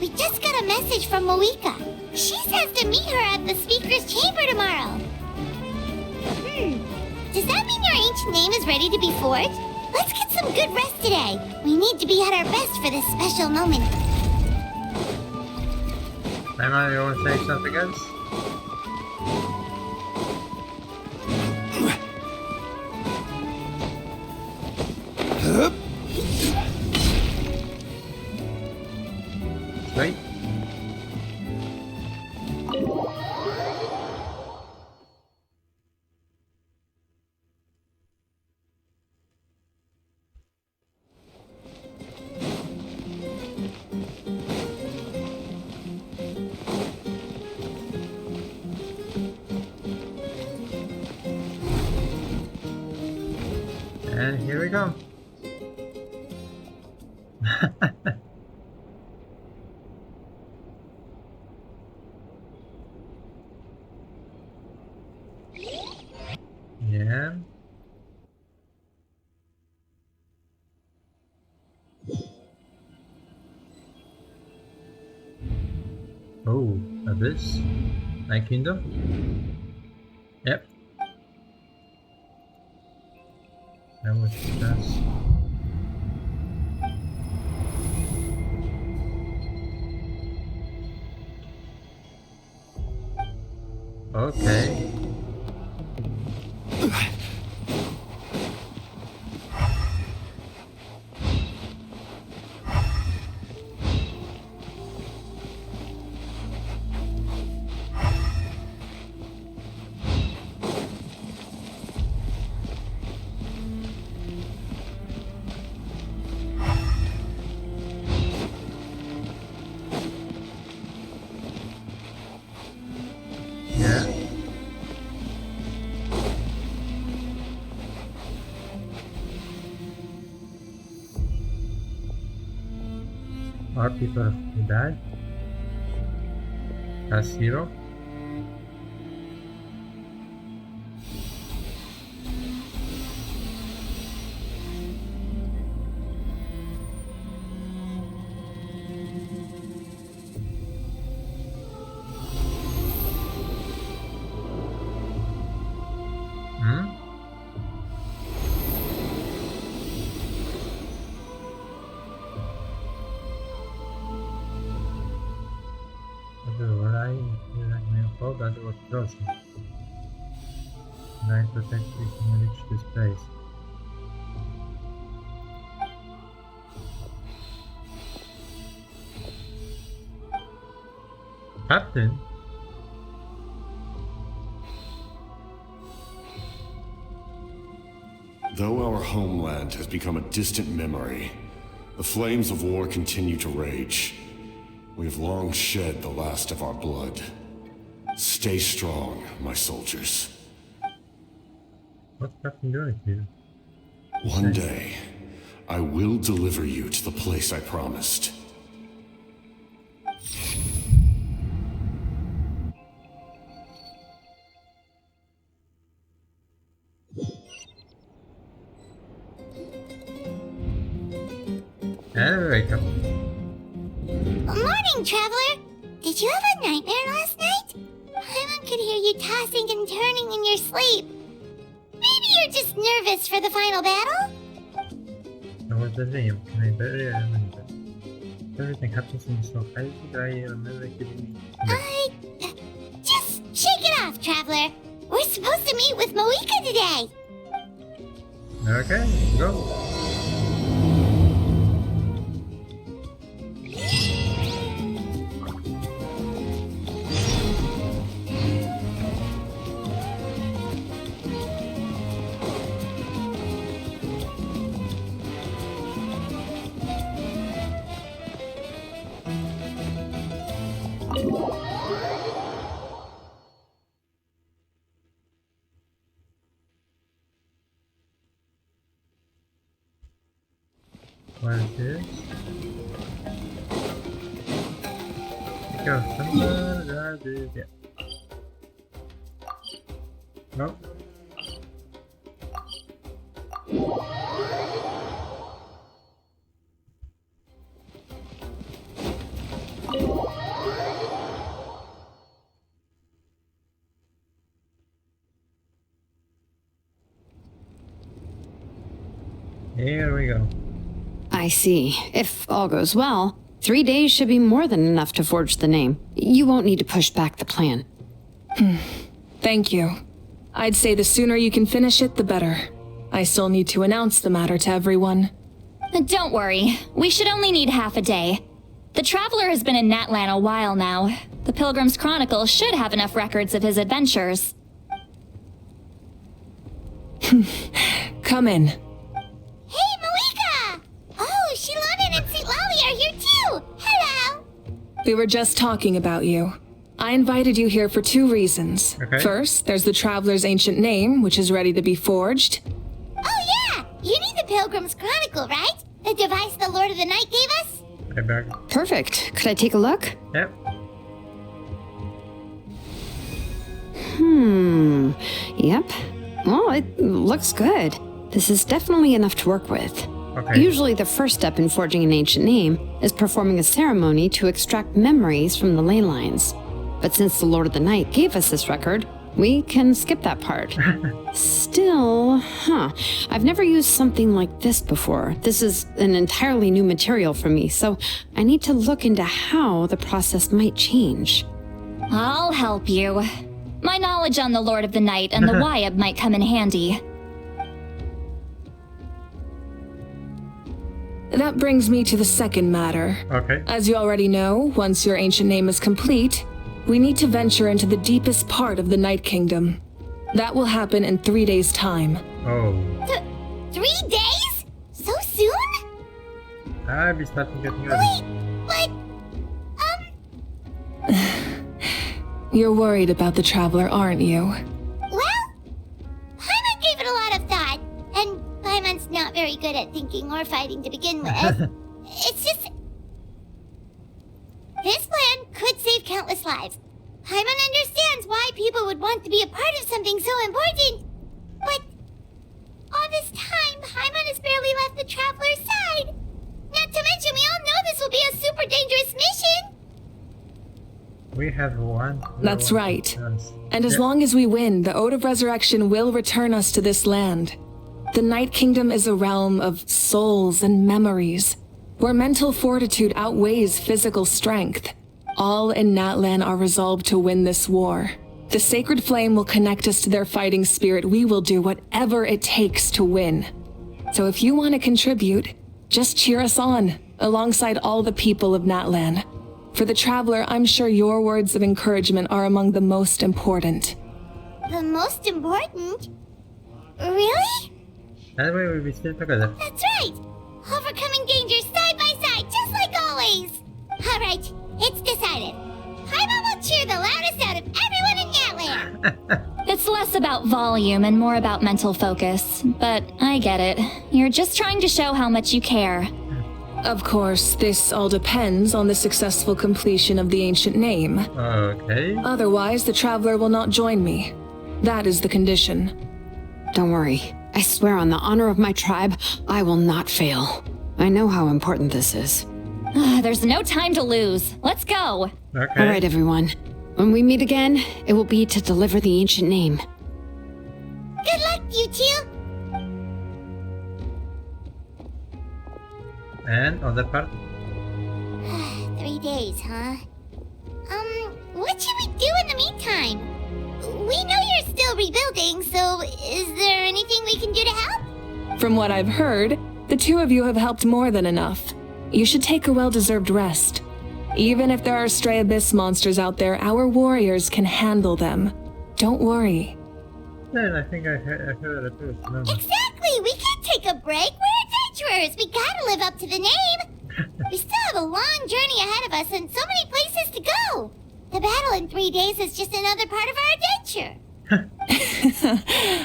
We just got a message from Moika. She says to meet her at the speaker's chamber tomorrow. Does that mean your ancient name is ready to be forged? Let's get some good rest today. We need to be at our best for this special moment. Emma, you want to say something else? Sweet. And here we go. Yeah. Oh, Abyss? Night Kingdom? Yep. That was fast. Okay. Yeah. Are people who died? As hero? That was frozen. And I protect we can reach this place. Captain? Though our homeland has become a distant memory, the flames of war continue to rage. We have long shed the last of our blood. Stay strong, my soldiers. What's Captain doing here? One day, I will deliver you to the place I promised. There we go. Morning, traveler. Did you have a nightmare last night? Paimon could hear you tossing and turning in your sleep. Maybe you're just nervous for the final battle? That was the dream. Can I barely remember? Everything happens in so high that I remember getting... Just shake it off, traveler. We're supposed to meet with Moika today. Okay, go. What is this? Go somewhere. Yeah. Nope. Here we go. I see. If all goes well, 3 days should be more than enough to forge the name. You won't need to push back the plan. Thank you. I'd say the sooner you can finish it, the better. I still need to announce the matter to everyone. Don't worry. We should only need half a day. The Traveler has been in Natlan a while now. The Pilgrim's Chronicle should have enough records of his adventures. Come in. Hey, Malika! Oh, Shilonen and St. Lolly are here too! Hello! We were just talking about you. I invited you here for 2 reasons. Okay. First, there's the Traveler's ancient name, which is ready to be forged. Oh yeah! You need the Pilgrim's Chronicle, right? The device the Lord of the Night gave us? Hey, back. Perfect. Could I take a look? Yep. Yep. Well, it looks good. This is definitely enough to work with. Okay. Usually the first step in forging an ancient name is performing a ceremony to extract memories from the ley lines. But since the Lord of the Night gave us this record, we can skip that part. Still, I've never used something like this before. This is an entirely new material for me, so I need to look into how the process might change. I'll help you. My knowledge on the Lord of the Night and the Wyab might come in handy. That brings me to the second matter. Okay. As you already know, once your ancient name is complete, we need to venture into the deepest part of the Night Kingdom. That will happen in 3 days' time. Oh. 3 days? So soon? I'll be starting getting ready. Wait, but, You're worried about the Traveler, aren't you? well, Paimon gave it a lot of thought, and Paimon's not very good at thinking or fighting to begin with. It's just... This plan could save countless lives. Paimon understands why people would want to be a part of something so important. But all this time, Paimon has barely left the Traveler's side. Not to mention, we all know this will be a super dangerous mission. We have one. That's right. Chance. And as Yeah. long as we win, the Ode of Resurrection will return us to this land. The Night Kingdom is a realm of souls and memories, where mental fortitude outweighs physical strength. All in Natlan are resolved to win this war. The sacred flame will connect us to their fighting spirit. We will do whatever it takes to win. So if you want to contribute, just cheer us on, alongside all the people of Natlan. For the Traveler, I'm sure your words of encouragement are among the most important. The most important? Really? That way we'll be still together. That's right! Overcoming dangers side by side, just like always! Alright, it's decided. Paimon will cheer the loudest out of everyone in Natlan! It's less about volume and more about mental focus, but I get it. You're just trying to show how much you care. Of course, this all depends on the successful completion of the ancient name. Okay. Otherwise, the Traveler will not join me. That is the condition. Don't worry. I swear on the honor of my tribe, I will not fail. I know how important this is. There's no time to lose. Let's go. Okay. All right, everyone. When we meet again, it will be to deliver the ancient name. Good luck, you two! And other part? 3 days, huh? What should we do in the meantime? We know you're still rebuilding, so is there anything we can do to help? From what I've heard, the 2 of you have helped more than enough. You should take a well-deserved rest. Even if there are stray abyss monsters out there, our warriors can handle them. Don't worry. Then I think I heard it too. No. Exactly! We can't take a break! We're adventurers! We gotta live up to the name! We still have a long journey ahead of us and so many places to go! The battle in 3 days is just another part of our adventure!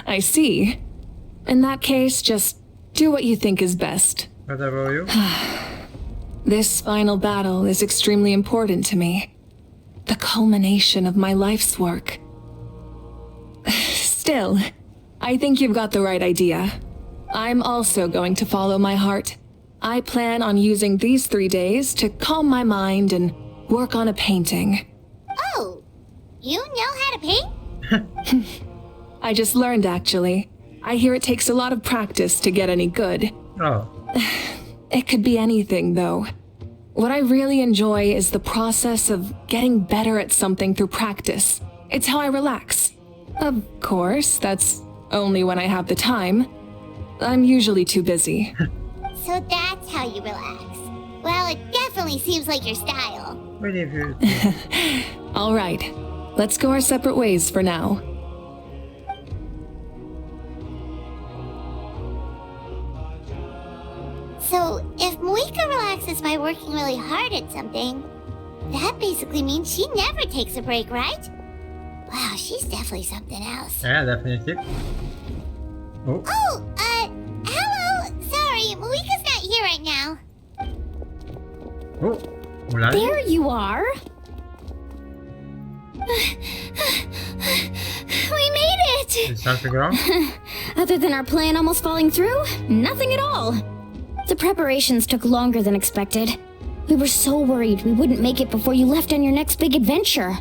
I see. In that case, just do what you think is best. What about you? This final battle is extremely important to me. The culmination of my life's work. Still, I think you've got the right idea. I'm also going to follow my heart. I plan on using these 3 days to calm my mind and work on a painting. Oh, you know how to paint? I just learned, actually. I hear it takes a lot of practice to get any good. Oh, It could be anything, though. What I really enjoy is the process of getting better at something through practice. It's how I relax. Of course, that's only when I have the time. I'm usually too busy. So that's how you relax. Well, it definitely seems like your style. wait if you... All right, let's go our separate ways for now. So, if Moika relaxes by working really hard at something, that basically means she never takes a break, right? Wow, she's definitely something else. Yeah, definitely. Oh, Oh, hello! Sorry, Moika's not here right now. oh, Mulan? There you are. We made it! Is something wrong? Other than our plan almost falling through, nothing at all. The preparations took longer than expected. We were so worried we wouldn't make it before you left on your next big adventure.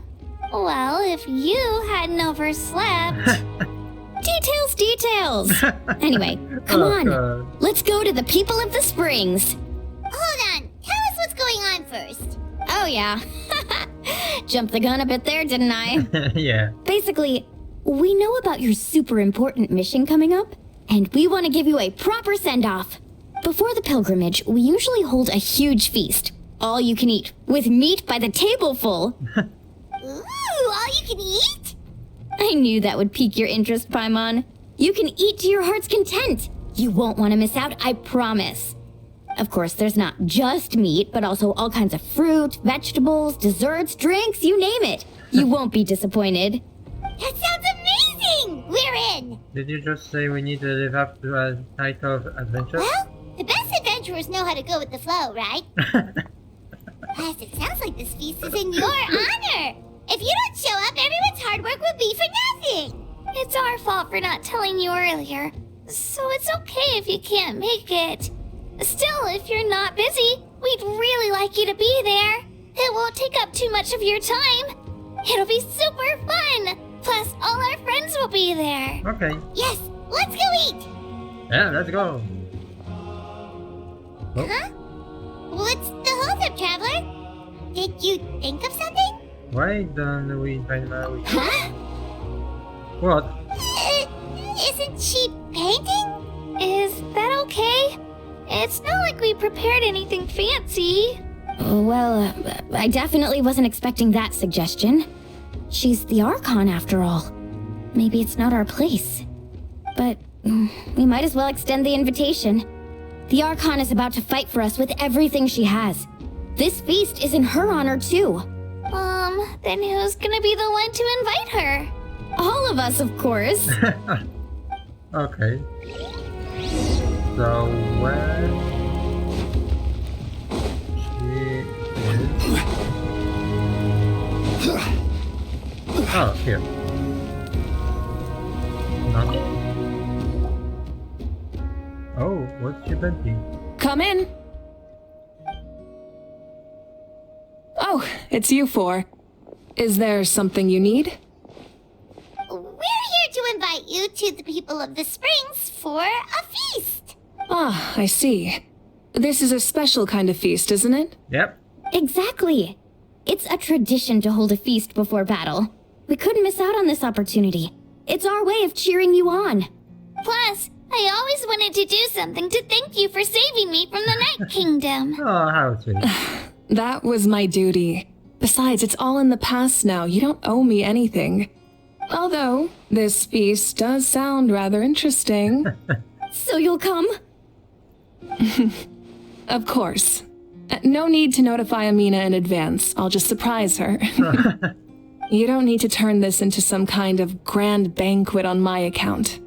Well, if you hadn't overslept... Details! Anyway, come Oh, on. God. Let's go to the people of the springs. Hold on, tell us what's going on first. Oh, yeah. Jumped the gun a bit there, didn't I? Yeah. Basically, we know about your super important mission coming up, and we want to give you a proper send-off. Before the pilgrimage, we usually hold a huge feast. All you can eat, with meat by the tableful. Ooh, all you can eat? I knew that would pique your interest, Paimon. You can eat to your heart's content. You won't want to miss out, I promise. Of course, there's not just meat, but also all kinds of fruit, vegetables, desserts, drinks, you name it. You won't be disappointed. That sounds amazing! We're in! Did you just say we need to live up to a title of adventure? Well, the best adventurers know how to go with the flow, right? Plus, it sounds like this feast is in your honor! If you don't show up, everyone's hard work will be for nothing! It's our fault for not telling you earlier, so it's okay if you can't make it. Still, if you're not busy, we'd really like you to be there. It won't take up too much of your time. It'll be super fun! Plus, all our friends will be there. Okay. Yes, let's go eat! Yeah, let's go. Oh, Huh? What's the holdup, Traveler? Did you think of something? why don't we find out? Huh? What? Isn't she painting? Is that okay? It's not like we prepared anything fancy. Well, I definitely wasn't expecting that suggestion. She's the Archon, after all. Maybe it's not our place. But we might as well extend the invitation. The Archon is about to fight for us with everything she has. This feast is in her honor, too. Then who's gonna be the one to invite her? All of us, of course. Okay. So where she is? Oh, here. No. Oh, what's she painting? Come in. Oh, it's you four. Is there something you need? We're here to invite you to the people of the springs for a feast. Ah, I see. This is a special kind of feast, isn't it? Yep. Exactly. It's a tradition to hold a feast before battle. We couldn't miss out on this opportunity. It's our way of cheering you on. Plus, I always wanted to do something to thank you for saving me from the Night Kingdom. Oh, how sweet. That was my duty. Besides, it's all in the past now. You don't owe me anything. Although, this feast does sound rather interesting. So you'll come? Of course. No need to notify Amina in advance. I'll just surprise her. You don't need to turn this into some kind of grand banquet on my account.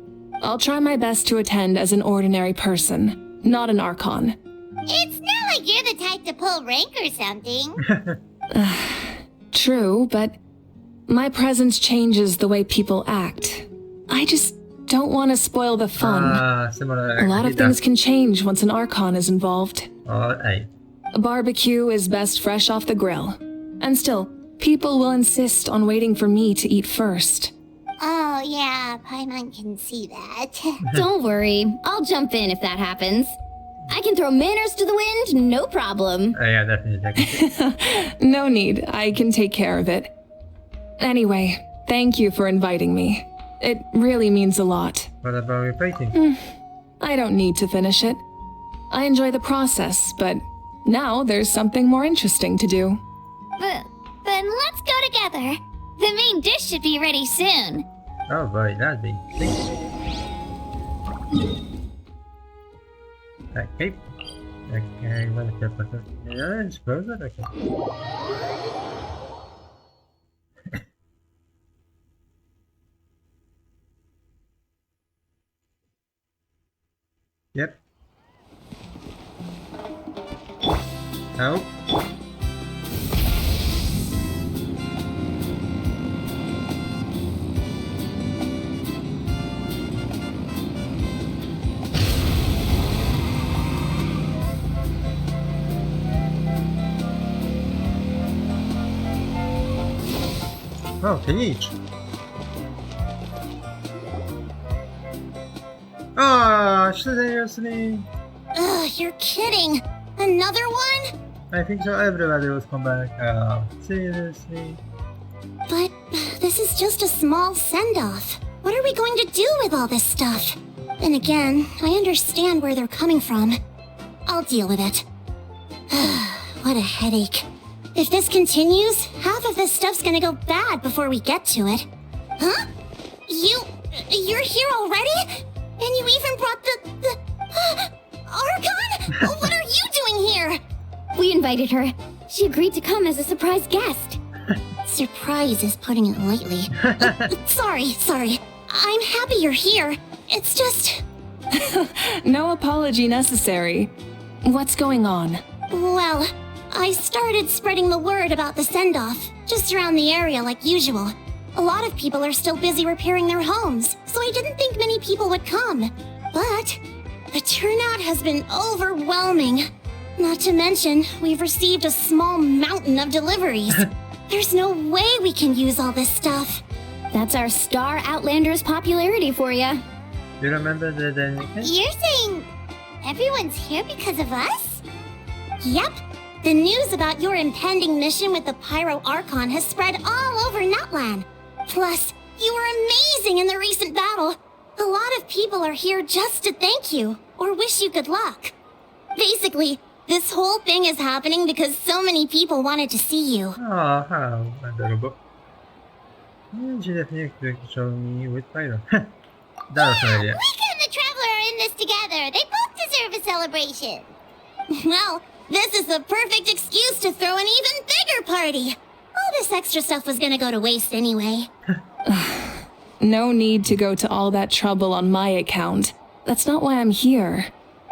I'll try my best to attend as an ordinary person, not an Archon. It's not like you're the type to pull rank or something. True, but my presence changes the way people act. I just don't want to spoil the fun. Similar. A lot of things can change once an Archon is involved. Alright. A barbecue is best fresh off the grill. And still, people will insist on waiting for me to eat first. Oh, yeah, Paimon can see that. Don't worry. I'll jump in if that happens. I can throw manners to the wind, no problem. Yeah, definitely. No need. I can take care of it. Anyway, thank you for inviting me. It really means a lot. What about your painting? I don't need to finish it. I enjoy the process, but now there's something more interesting to do. Then let's go together. The main dish should be ready soon. Oh boy, that'd be sick. That cape. Okay, what is that? Yeah, it's frozen. Okay. Yep. Nope. Oh, Peach. Ah, seriously? Ugh, you're kidding. Another one? I think so. Everybody will come back. Seriously? But this is just a small send-off. What are we going to do with all this stuff? And again, I understand where they're coming from. I'll deal with it. What a headache. If this continues, half of this stuff's gonna go bad before we get to it. Huh? You're here already? And you even brought the Archon? What are you doing here? We invited her. She agreed to come as a surprise guest. Surprise is putting it lightly. Sorry. I'm happy you're here. It's just... No apology necessary. What's going on? Well, I started spreading the word about the send-off, just around the area like usual. A lot of people are still busy repairing their homes, so I didn't think many people would come. But the turnout has been overwhelming. Not to mention, we've received a small mountain of deliveries. There's no way we can use all this stuff. That's our Star Outlander's popularity for ya. Do you remember the You're saying everyone's here because of us? Yep. The news about your impending mission with the Pyro Archon has spread all over Nutland. Plus, you were amazing in the recent battle. A lot of people are here just to thank you, or wish you good luck. Basically, this whole thing is happening because so many people wanted to see you. Oh, how adorable. Yeah, she definitely could show me with Pyro. That was an idea. We and the Traveler are in this together. They both deserve a celebration. Well, this is the perfect excuse to throw an even bigger party. All this extra stuff was gonna go to waste anyway. No need to go to all that trouble on my account. That's not why I'm here.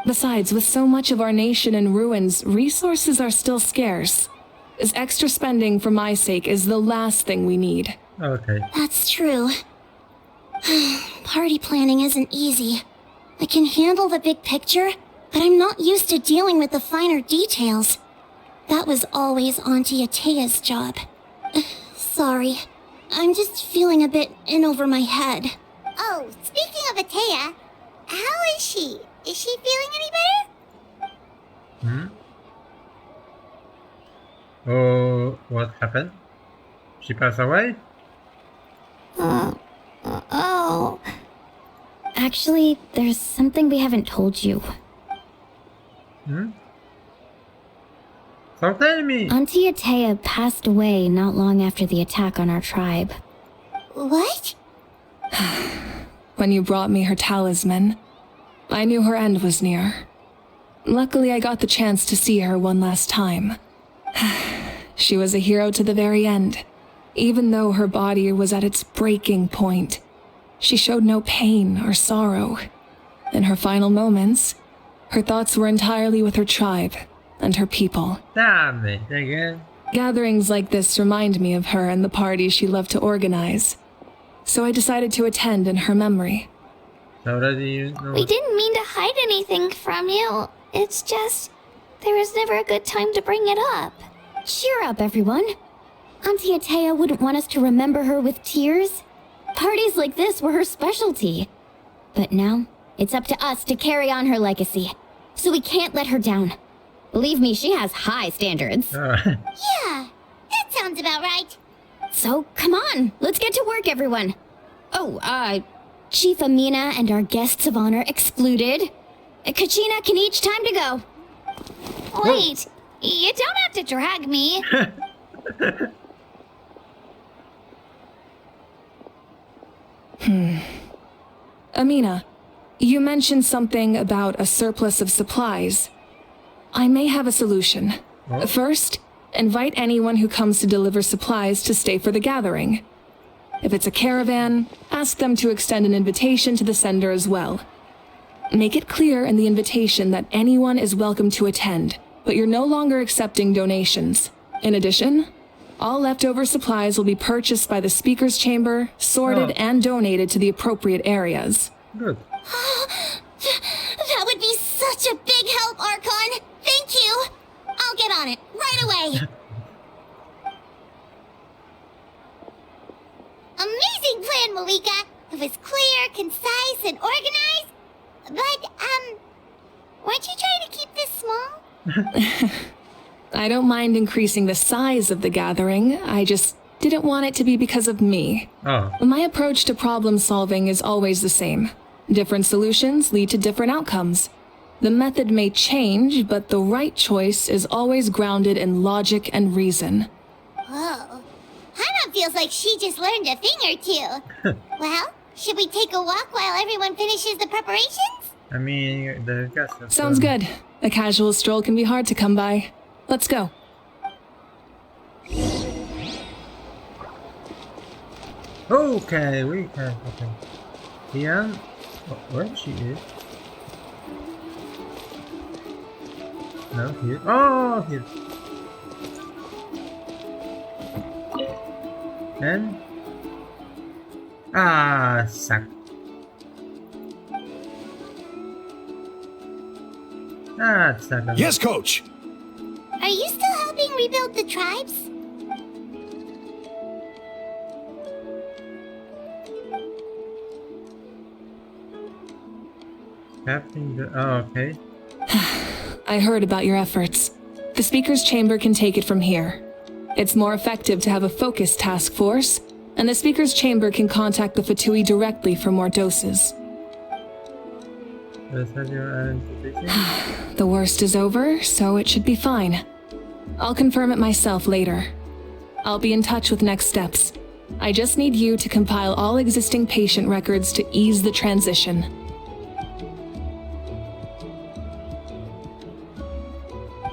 Besides, with so much of our nation in ruins, resources are still scarce. This extra spending for my sake is the last thing we need. Okay. That's true. Party planning isn't easy. I can handle the big picture, but I'm not used to dealing with the finer details. That was always Auntie Atea's job. Sorry. I'm just feeling a bit in over my head. Oh, speaking of Atea, how is she? Is she feeling any better? Oh, what happened? She passed away? Oh. Actually, there's something we haven't told you. So tell me! Auntie Atea passed away not long after the attack on our tribe. What? When you brought me her talisman, I knew her end was near. Luckily, I got the chance to see her one last time. She was a hero to the very end. Even though her body was at its breaking point, she showed no pain or sorrow. In her final moments, her thoughts were entirely with her tribe and her people. Damn it, again. Gatherings like this remind me of her and the parties she loved to organize. So I decided to attend in her memory. So that you know. We didn't mean to hide anything from you. It's just, there was never a good time to bring it up. Cheer up, everyone. Auntie Atea wouldn't want us to remember her with tears. Parties like this were her specialty. But now, it's up to us to carry on her legacy. so we can't let her down. Believe me, she has high standards. Yeah, that sounds about right. So, come on, let's get to work, everyone. Oh, Chief Amina and our guests of honor excluded. Kachina can each time to go. Wait, you don't have to drag me. Amina, you mentioned something about a surplus of supplies. I may have a solution. First, invite anyone who comes to deliver supplies to stay for the gathering. If it's a caravan, ask them to extend an invitation to the sender as well. Make it clear in the invitation that anyone is welcome to attend, but you're no longer accepting donations. In addition, all leftover supplies will be purchased by the speaker's chamber, sorted, and donated to the appropriate areas. Good. That would be such a big help, Archon. Thank you. I'll get on it right away. Amazing plan, Malika. It was clear, concise, and organized. But, weren't you trying to keep this small? I don't mind increasing the size of the gathering, I just didn't want it to be because of me. Oh. My approach to problem solving is always the same. Different solutions lead to different outcomes. The method may change, but the right choice is always grounded in logic and reason. Whoa. Hana feels like she just learned a thing or two. Well, should we take a walk while everyone finishes the preparations? I mean, the guess. Sounds good. A casual stroll can be hard to come by. Let's go. Okay, we can. Okay. Here. Where she is? No, here. Oh, here. And suck. It's not gonna. Yes, coach! Are you still helping rebuild the tribes? Captain. Oh, okay. I heard about your efforts. The speaker's chamber can take it from here. It's more effective to have a focused task force, and the speaker's chamber can contact the Fatui directly for more doses. Does that your identification? The worst is over, so it should be fine. I'll confirm it myself later. I'll be in touch with next steps. I just need you to compile all existing patient records to ease the transition.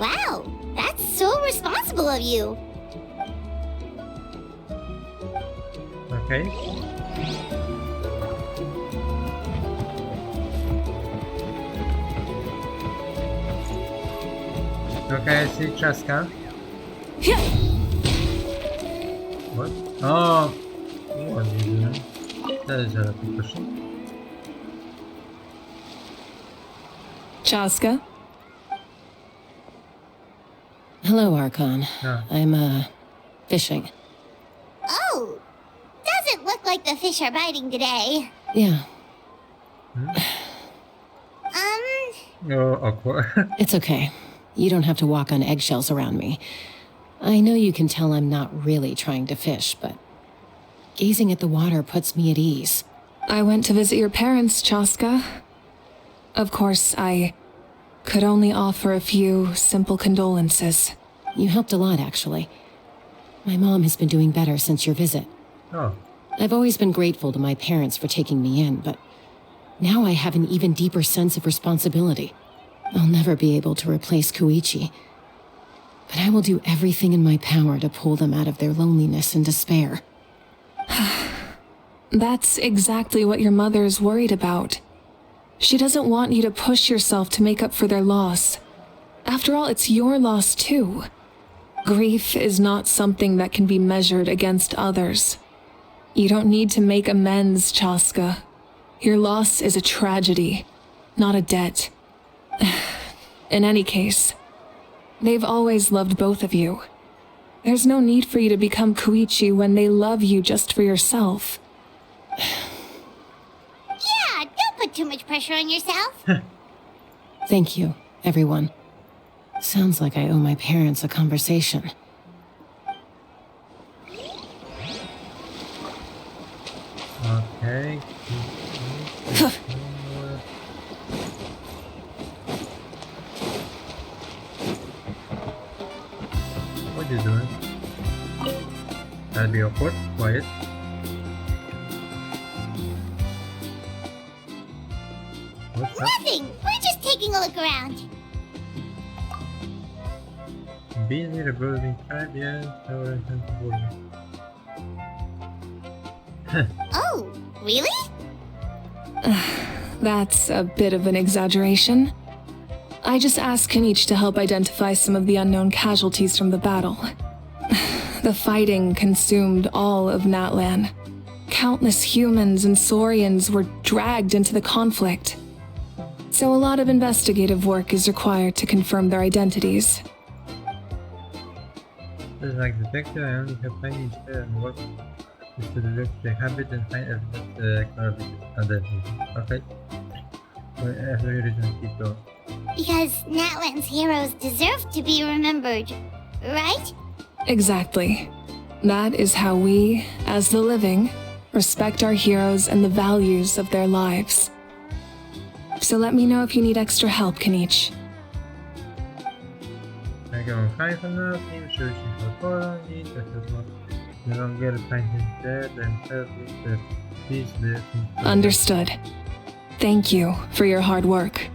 Wow, that's so responsible of you. Okay. Okay, I see Chaska. Yeah. What? Oh, what are you doing? That is a big question. Chaska? Hello, Archon. Ah. I'm, fishing. Oh, doesn't look like the fish are biting today. Yeah, Oh, awkward. it's okay. You don't have to walk on eggshells around me. I know you can tell I'm not really trying to fish, but gazing at the water puts me at ease. I went to visit your parents, Chaska. Of course, I could only offer a few simple condolences. You helped a lot, actually. My mom has been doing better since your visit. Oh, I've always been grateful to my parents for taking me in, but now I have an even deeper sense of responsibility. I'll never be able to replace Koichi, but I will do everything in my power to pull them out of their loneliness and despair. That's exactly what your mother's worried about. She doesn't want you to push yourself to make up for their loss. After all, it's your loss too. Grief is not something that can be measured against others. You don't need to make amends, Chaska. Your loss is a tragedy, not a debt. In any case, they've always loved both of you. There's no need for you to become Koichi when they love you just for yourself. Yeah, don't put too much pressure on yourself. Thank you. everyone. Sounds like I owe my parents a conversation. Okay. What are you doing? That'll be awkward. Quiet. What's up? Nothing. We're just taking a look around. Busy rebuilding tribe, yes. Our Oh, really? That's a bit of an exaggeration. I just asked Kanich to help identify some of the unknown casualties from the battle. The fighting consumed all of Natlan. Countless humans and Saurians were dragged into the conflict. So a lot of investigative work is required to confirm their identities. Just like detective, I only have tiny instead and work is to look the habit and find evidence identity. Okay. Well, every reason keep going. Because Natlan's heroes deserve to be remembered, right? Exactly. That is how we, as the living, respect our heroes and the values of their lives. So let me know if you need extra help, Kanich. I go on 5 for now, team searching for colony, that is not no longer find him dead and help with the peace there. Understood. Thank you for your hard work.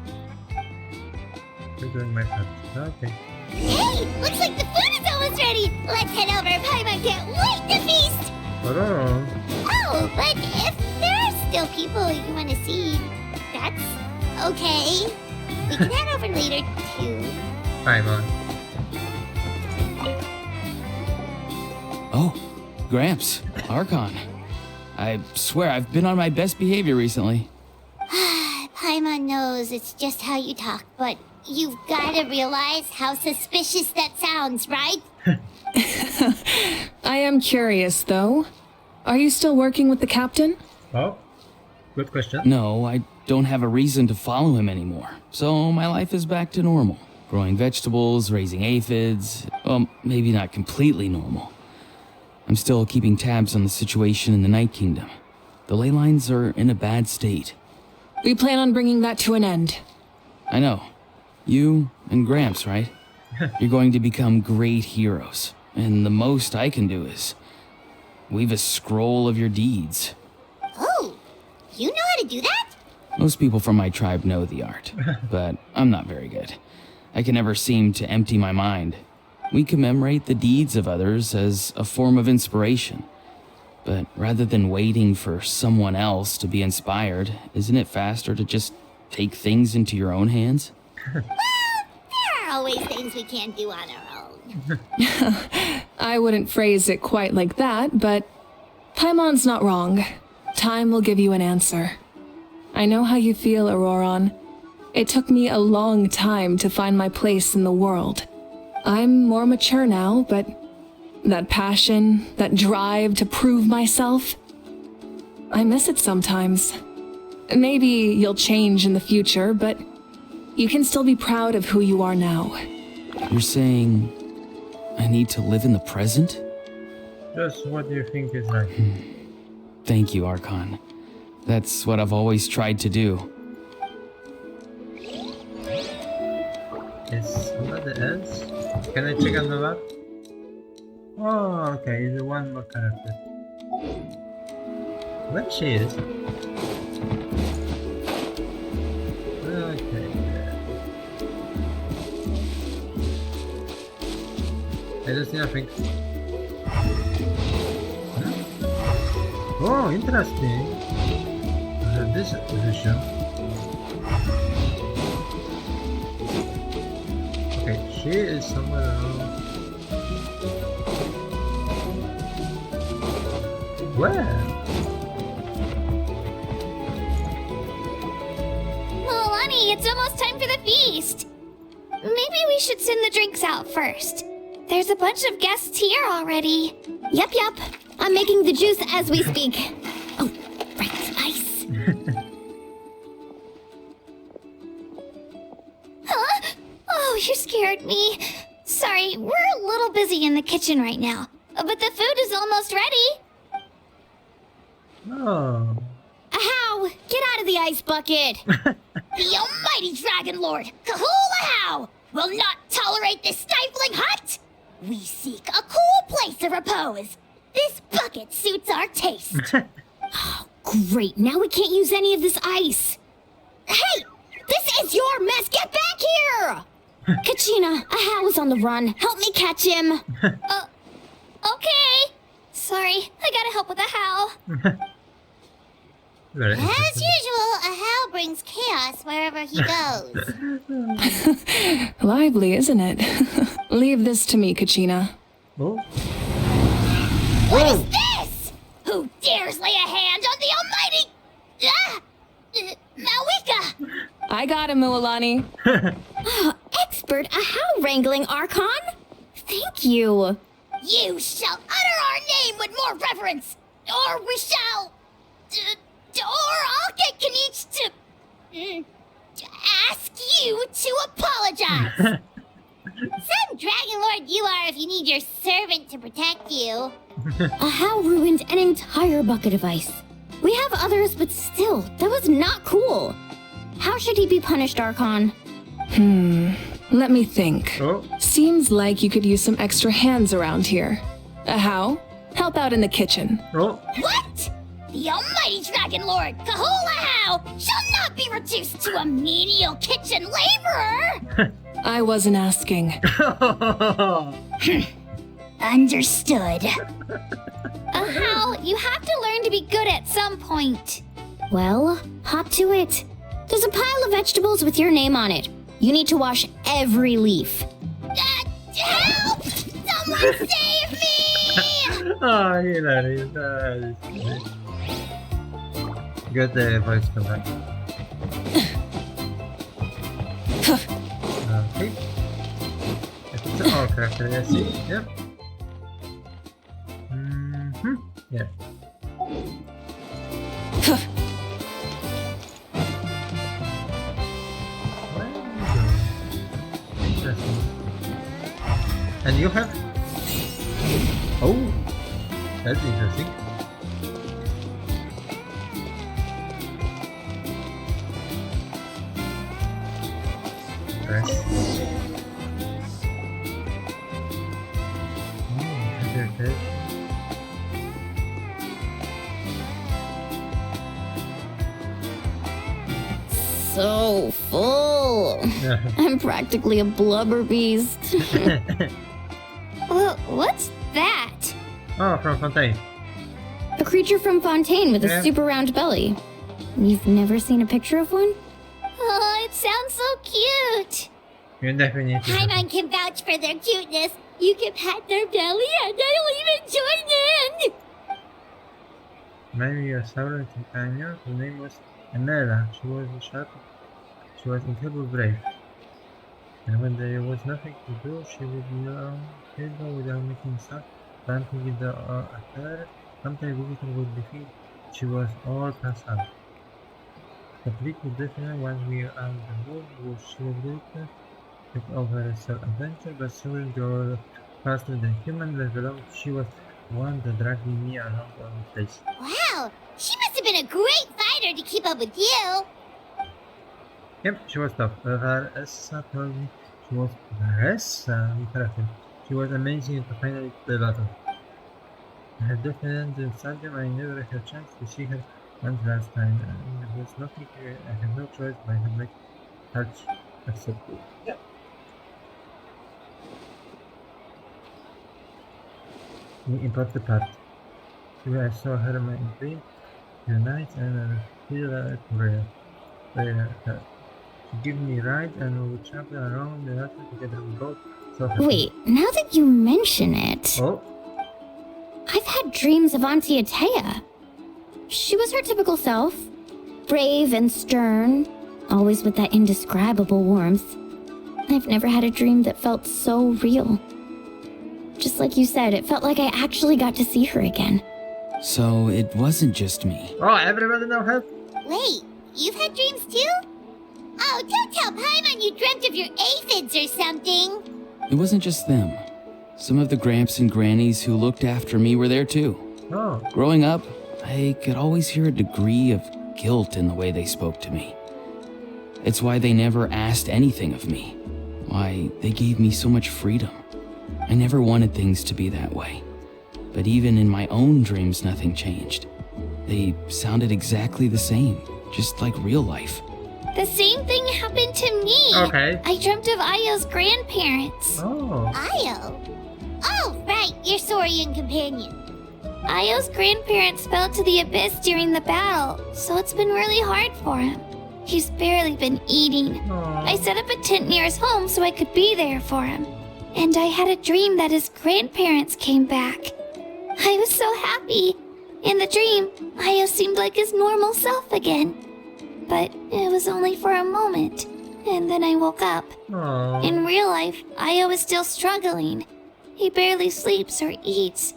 We're doing my part. Okay. Hey, looks like the food is almost ready. Let's head over. Paimon can't wait to feast. Hello. Oh, but if there are still people you want to see, that's okay. We can head over later too. Paimon. Oh, Gramps, Archon. I swear I've been on my best behavior recently. Paimon knows it's just how you talk, but you've got to realize how suspicious that sounds, right? I am curious, though. Are you still working with the captain? Oh, good question. No, I don't have a reason to follow him anymore. So my life is back to normal. Growing vegetables, raising aphids. Well, maybe not completely normal. I'm still keeping tabs on the situation in the Night Kingdom. The ley lines are in a bad state. We plan on bringing that to an end. I know. You and Gramps, right? You're going to become great heroes. And the most I can do is weave a scroll of your deeds. Oh, you know how to do that? Most people from my tribe know the art, but I'm not very good. I can never seem to empty my mind. We commemorate the deeds of others as a form of inspiration. But rather than waiting for someone else to be inspired, isn't it faster to just take things into your own hands? Well, there are always things we can't do on our own. I wouldn't phrase it quite like that, but Paimon's not wrong. Time will give you an answer. I know how you feel, Auroron. It took me a long time to find my place in the world. I'm more mature now, but that passion, that drive to prove myself, I miss it sometimes. Maybe you'll change in the future, but you can still be proud of who you are now. You're saying I need to live in the present? Just what do you think is right? Thank you, Archon. That's what I've always tried to do. Is somebody else? Can I check on the map? Oh, okay, it's one more character. Where she is? Okay. I don't see nothing. Huh? Oh, interesting. This position. Okay, she is somewhere around. Where? Milani, it's almost time for the feast. Maybe we should send the drinks out first. There's a bunch of guests here already. Yup. I'm making the juice as we speak. Oh, right, spice. Huh? scared me. Sorry, we're a little busy in the kitchen right now. But the food is almost ready. Oh. Ahow! Get out of the ice bucket! The almighty Dragon Lord, Kahulahau, will not tolerate this stifling hut. We seek a cool place of repose. This bucket suits our taste. Great, now we can't use any of this ice. Hey! This is your mess! Get back here! Kachina, Ahow is on the run. Help me catch him. Okay. Sorry, I gotta help with the howl. Very As interesting. usual, a howl brings chaos wherever he goes. Lively, isn't it? Leave this to me, Kachina. Oh. What is this? Who dares lay a hand on the almighty... Mawika? I got him, Mualani. Expert Ahow wrangling, Archon? Thank you. You shall utter our name with more reverence, or we shall... or I'll get Kanich to ask you to apologize. Some Dragon Lord you are if you need your servant to protect you. Ahow ruined an entire bucket of ice. We have others, but still, that was not cool. How should he be punished, Archon? Let me think. Oh. Seems like you could use some extra hands around here. How? Help out in the kitchen. Oh. What? The almighty Dragon Lord, Kahulahau, shall not be reduced to a menial kitchen laborer! I wasn't asking. Understood. How? You have to learn to be good at some point. Well, hop to it. There's a pile of vegetables with your name on it. You need to wash every leaf. Help! Someone save me! Oh, hilarious. Good voice command. Okay. It's all character, I see. Yep. Yeah. Interesting. And you have? Oh, that's interesting. Rest. Okay. So full. I'm practically a blubber beast. Well, what's that? Oh, from Fontaine. A creature from Fontaine with Yeah. a super round belly. You've never seen a picture of one? Oh, it sounds so cute. You definitely. Paimon can vouch for their cuteness. You can pat their belly and I'll even join in. Maybe your silent companion, whose name was Emela. She was sharp. She was incredibly brave. And when there was nothing to do, she would lie still without making sound, planting with the affair. Sometimes visitor would be feed. She was all passive. Completely different when we are out the wood, she was later took over a self-adventure, but soon grew faster than human level. She was one that dragged me along the place. Wow, she must have been a great fighter to keep up with you. Yep, she was tough. Varessa told me she was Varessa, correctly. She was amazing to finally the battle. I had different inside them. I never had a chance to see her once last time. There was nothing here. I had no choice but to make her accept it. Yep. The important part. I saw her in my dream the night and I feel like prayer. She gave me a ride and we would travel around the water together with both. So happy. Wait, now that you mention it, Oh, I've had dreams of Auntie Atea. She was her typical self, brave and stern, always with that indescribable warmth. I've never had a dream that felt so real. Just like you said, it felt like I actually got to see her again. So it wasn't just me. oh, everybody now have. Wait, you've had dreams too? Oh, don't tell Paimon you dreamt of your aphids or something. It wasn't just them. Some of the gramps and grannies who looked after me were there too. Oh, Growing up, I could always hear a degree of guilt in the way they spoke to me. It's why they never asked anything of me. Why they gave me so much freedom. I never wanted things to be that way. But even in my own dreams, nothing changed. They sounded exactly the same, just like real life. The same thing happened to me. okay. I dreamt of Io's grandparents. Oh, Io? Oh, right, your Saurian companion. Io's grandparents fell to the abyss during the battle, so it's been really hard for him. He's barely been eating. Aw. I set up a tent near his home so I could be there for him. And I had a dream that his grandparents came back. I was so happy. In the dream, Io seemed like his normal self again. But it was only for a moment, and then I woke up. oh. In real life, Io is still struggling. He barely sleeps or eats.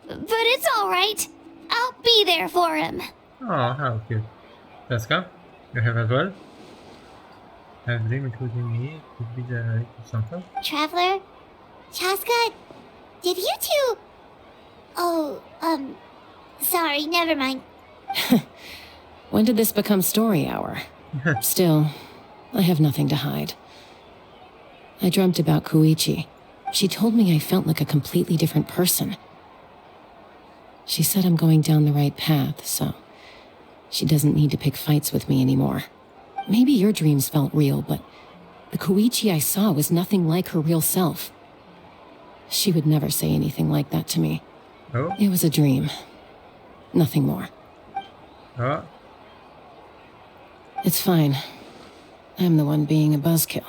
But it's alright. I'll be there for him. Oh, how cute. Jessica, you have as well? Have dream including me could be generated something? Traveler? Chaska? Did you two... Oh, sorry, never mind. When did this become story hour? Still, I have nothing to hide. I dreamt about Koichi. She told me I felt like a completely different person. She said I'm going down the right path, so she doesn't need to pick fights with me anymore. Maybe your dreams felt real, but the Koichi I saw was nothing like her real self. She would never say anything like that to me. Oh, It was a dream. Nothing more. oh. It's fine. I'm the one being a buzzkill.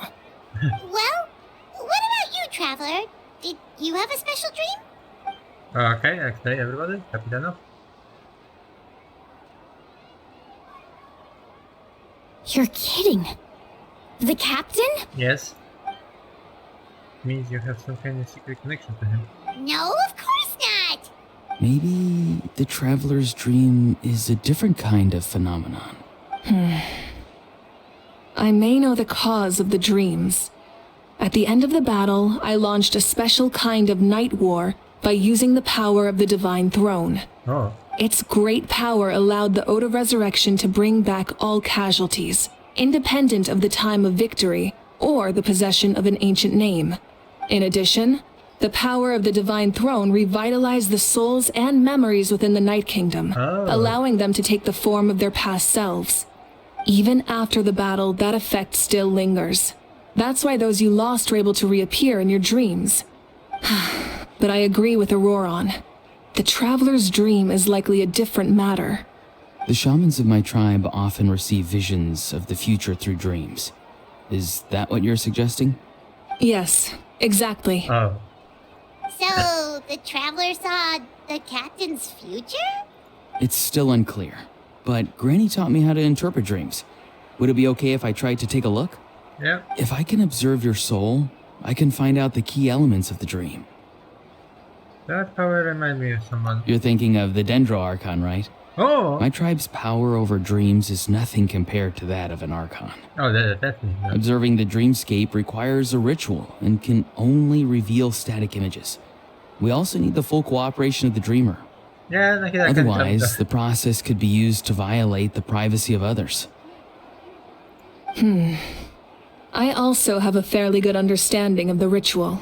Well, what about you, Traveler? Did you have a special dream? Okay, next day, everybody. Capitano. You're kidding. The captain? Yes. Means you have some kind of secret connection to him. No, of course not. Maybe the traveler's dream is a different kind of phenomenon. I may know the cause of the dreams. At the end of the battle, I launched a special kind of night war by using the power of the Divine Throne. Oh, Its great power allowed the Ode of Resurrection to bring back all casualties, independent of the time of victory or the possession of an ancient name. In addition, the power of the Divine Throne revitalized the souls and memories within the Night Kingdom, Oh. allowing them to take the form of their past selves. Even after the battle, that effect still lingers. That's why those you lost were able to reappear in your dreams. But I agree with Auroron. The Traveler's dream is likely a different matter. The shamans of my tribe often receive visions of the future through dreams. Is that what you're suggesting? Yes, exactly. oh. So, the Traveler saw the captain's future? It's still unclear, but Granny taught me how to interpret dreams. Would it be okay if I tried to take a look? Yeah. If I can observe your soul, I can find out the key elements of the dream. That power reminds me of someone. You're thinking of the Dendro Archon, right? Oh! My tribe's power over dreams is nothing compared to that of an Archon. Oh, definitely. Yeah. Observing the dreamscape requires a ritual and can only reveal static images. We also need the full cooperation of the dreamer. Yeah, like that Otherwise, the process could be used to violate the privacy of others. I also have a fairly good understanding of the ritual.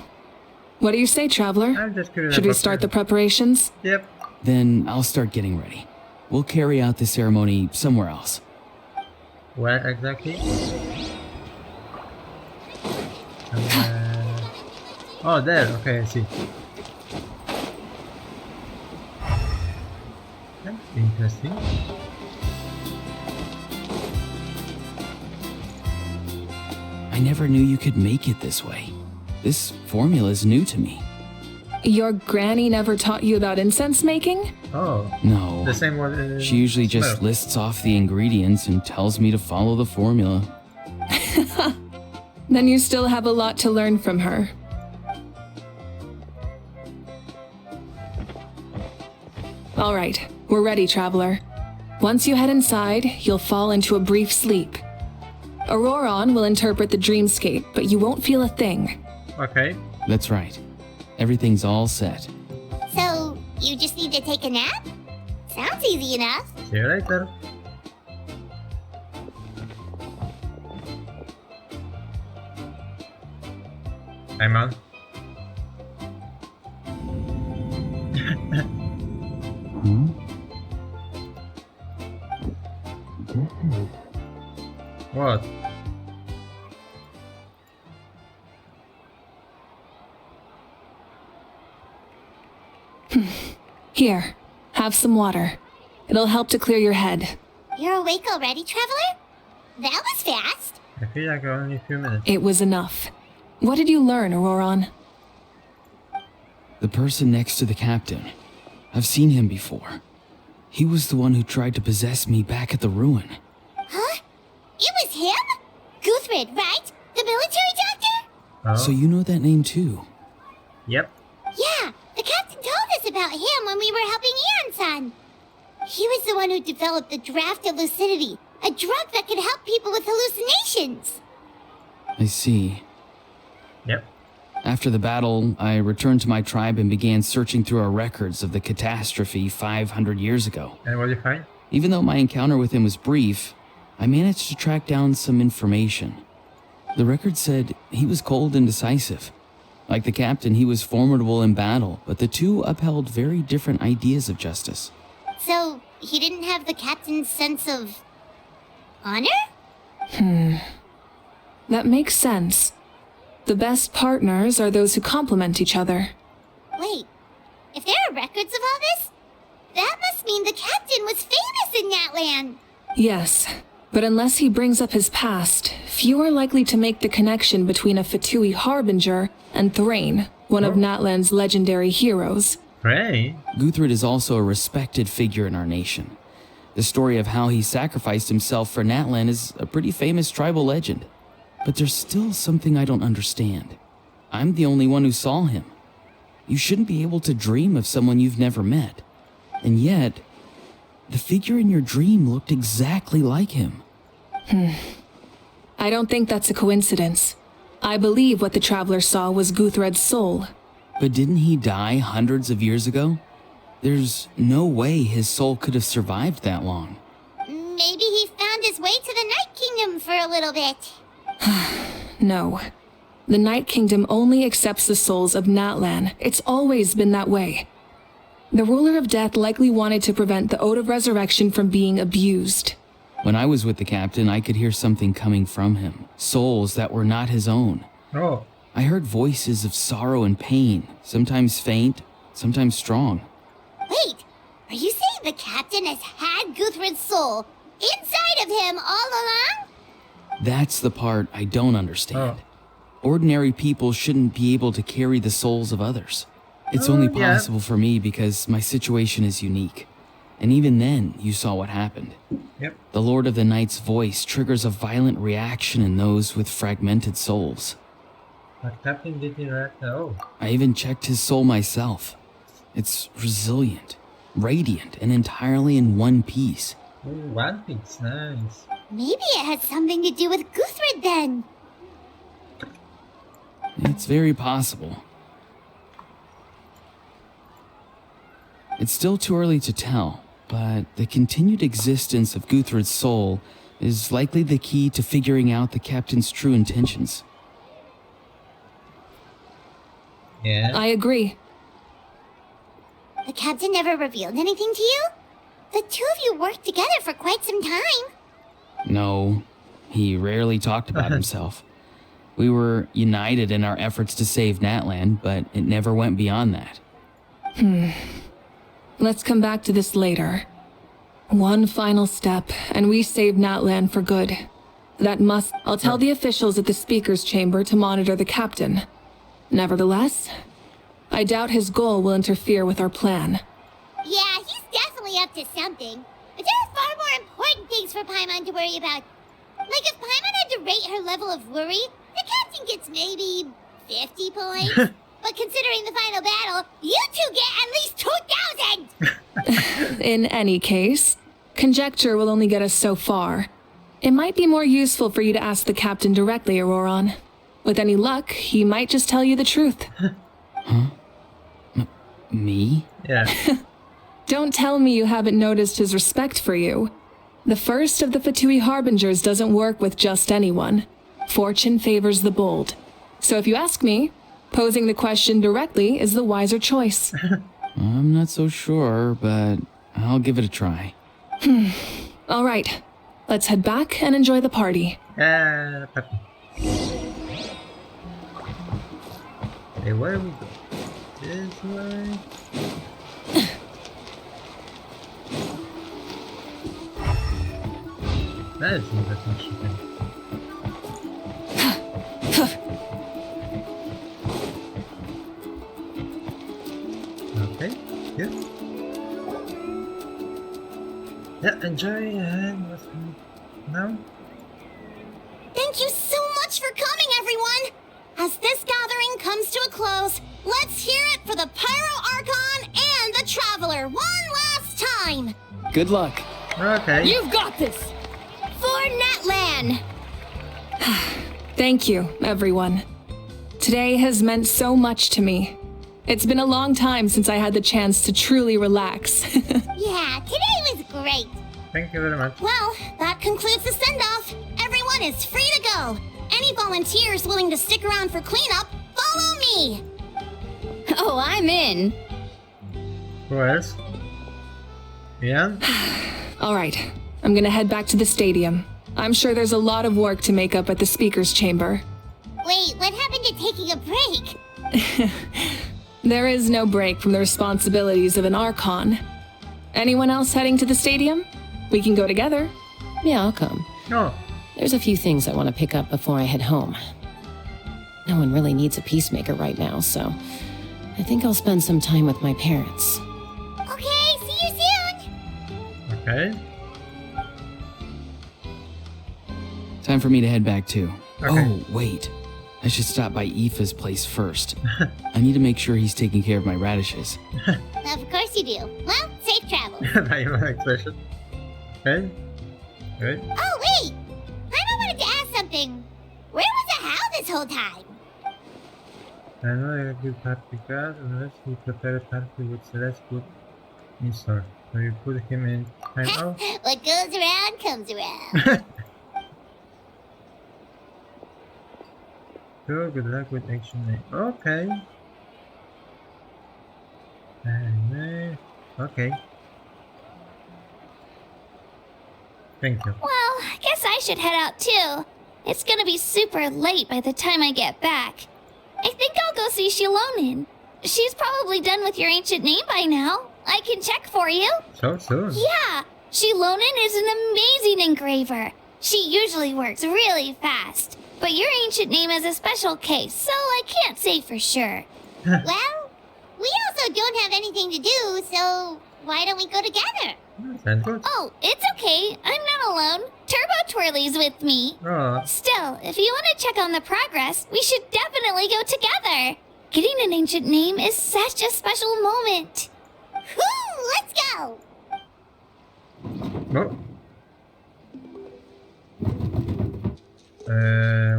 What do you say, Traveler? I'm just curious. Should we about start the that. preparations? Yep. Then I'll start getting ready. We'll carry out the ceremony somewhere else. Where exactly? Oh, there. Okay, I see. That's interesting. I never knew you could make it this way. This formula is new to me. Your granny never taught you about incense making? Oh, No. the same one. She usually just smell. lists off the ingredients and tells me to follow the formula. Then you still have a lot to learn from her. All right, we're ready, Traveler. Once you head inside, you'll fall into a brief sleep. Auroron will interpret the dreamscape, but you won't feel a thing. Okay. That's right. Everything's all set. So, you just need to take a nap? Sounds easy enough. See you later. Hi, man. What? Here, have some water. It'll help to clear your head. You're awake already, Traveler? That was fast. I feel like only a few minutes. It was enough. What did you learn, Auroron? The person next to the captain. I've seen him before. He was the one who tried to possess me back at the ruin. Huh? It was him? Guthrid, right? The military doctor? Oh. So you know that name too? Yep. Yeah, the captain told us about him when we were helping Eon-san. He was the one who developed the draft of lucidity, a drug that could help people with hallucinations. I see. Yep. After the battle, I returned to my tribe and began searching through our records of the catastrophe 500 years ago. And what did you find? Even though my encounter with him was brief, I managed to track down some information. The record said he was cold and decisive. Like the captain, he was formidable in battle, but the two upheld very different ideas of justice. So, he didn't have the captain's sense of honor? That makes sense. The best partners are those who complement each other. Wait, if there are records of all this, that must mean the captain was famous in Natlan. Yes, but unless he brings up his past, few are likely to make the connection between a Fatui harbinger and Thrain, one of Natlan's legendary heroes. Pray. Guthrid is also a respected figure in our nation. The story of how he sacrificed himself for Natlan is a pretty famous tribal legend. But there's still something I don't understand. I'm the only one who saw him. You shouldn't be able to dream of someone you've never met. And yet, the figure in your dream looked exactly like him. I don't think that's a coincidence. I believe what the Traveler saw was Guthred's soul. But didn't he die hundreds of years ago? There's no way his soul could have survived that long. Maybe he found his way to the Night Kingdom for a little bit. No. The Night Kingdom only accepts the souls of Natlan. It's always been that way. The Ruler of Death likely wanted to prevent the Ode of Resurrection from being abused. When I was with the captain, I could hear something coming from him. Souls that were not his own. Oh. I heard voices of sorrow and pain, sometimes faint, sometimes strong. Wait, are you saying the captain has had Guthrid's soul inside of him all along? That's the part I don't understand. Ordinary people shouldn't be able to carry the souls of others. It's only possible for me because my situation is unique. And even then, you saw what happened. Yep. The Lord of the Night's voice triggers a violent reaction in those with fragmented souls. But Captain didn't react at all. I even checked his soul myself. It's resilient, radiant, and entirely in one piece. Ooh, One Piece, nice. Maybe it has something to do with Guthrid then. It's very possible. It's still too early to tell, but the continued existence of Guthrid's soul is likely the key to figuring out the captain's true intentions. Yeah. I agree. The captain never revealed anything to you? The two of you worked together for quite some time. No, he rarely talked about himself. We were united in our efforts to save Natlan, but it never went beyond that. Let's come back to this later. One final step, and we save Natlan for good. I'll tell the officials at the speaker's chamber to monitor the captain. Nevertheless, I doubt his goal will interfere with our plan. Yeah, he's definitely up to something. But there are far more important things for Paimon to worry about. Like if Paimon had to rate her level of worry, the captain gets maybe 50 points. But considering the final battle, you two get at least 2,000! In any case, conjecture will only get us so far. It might be more useful for you to ask the captain directly, Auroron. With any luck, he might just tell you the truth. Me? Yeah. Don't tell me you haven't noticed his respect for you. The first of the Fatui Harbingers doesn't work with just anyone. Fortune favors the bold. So if you ask me, posing the question directly is the wiser choice. I'm not so sure, but I'll give it a try. All right, let's head back and enjoy the party. Puppy. Hey, where do we go? This way? That is interesting. Okay, good. Yeah, enjoy and what's now? Thank you so much for coming, everyone! As this gathering comes to a close, let's hear it for the Pyro Archon and the Traveler one last time! Good luck. Okay. You've got this! For Netlan! Thank you, everyone. Today has meant so much to me. It's been a long time since I had the chance to truly relax. Yeah, today was great! Thank you very much. Well, that concludes the send-off. Everyone is free to go. Any volunteers willing to stick around for cleanup, follow me! Oh, I'm in. Who else? Yeah? All right, I'm gonna head back to the stadium. I'm sure there's a lot of work to make up at the speaker's chamber. Wait, what happened to taking a break? There is no break from the responsibilities of an Archon. Anyone else heading to the stadium? We can go together. Yeah, I'll come. No. There's a few things I want to pick up before I head home. No one really needs a peacemaker right now, so I think I'll spend some time with my parents. Okay, see you soon! Okay. Time for me to head back too. Okay. Oh, wait. I should stop by Aoife's place first. I need to make sure he's taking care of my radishes. Of course you do. Well, safe travels. Now you want expression. Okay. Good. Oh, wait! I wanted to ask something. Where was the Hal this whole time? I know a good party card unless we prepare a party with Celeste put in store. So you put him in time out. What goes around comes around. So good luck with action name. Okay. And okay. Thank you. Well, I guess I should head out too. It's gonna be super late by the time I get back. I think I'll go see Shilonin. She's probably done with your ancient name by now. I can check for you. So soon. Yeah, Shilonin is an amazing engraver. She usually works really fast. But your ancient name is a special case, so I can't say for sure. Well, we also don't have anything to do, so why don't we go together? Sounds good. Oh, it's okay. I'm not alone. Turbo Twirly's with me. Oh, Still, if you want to check on the progress, we should definitely go together. Getting an ancient name is such a special moment. Woo! Let's go! no.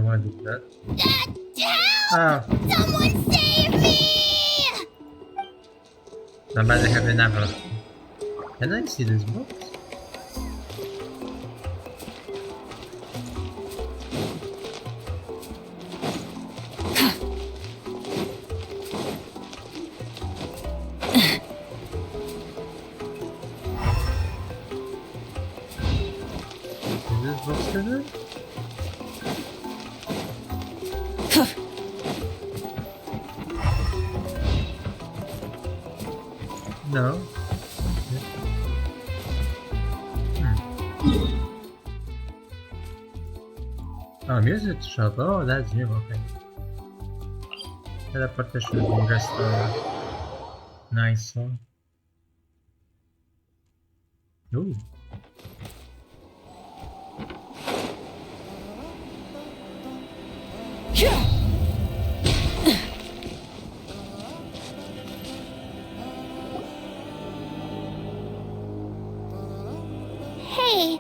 What is that? Help! Oh, Someone save me! somebody have an apple. Can I see this box? Is this box there? No. Oh, music shop. Oh, that's new. Okay. Teleportation in restaurant. Nice one. Ooh. Hey,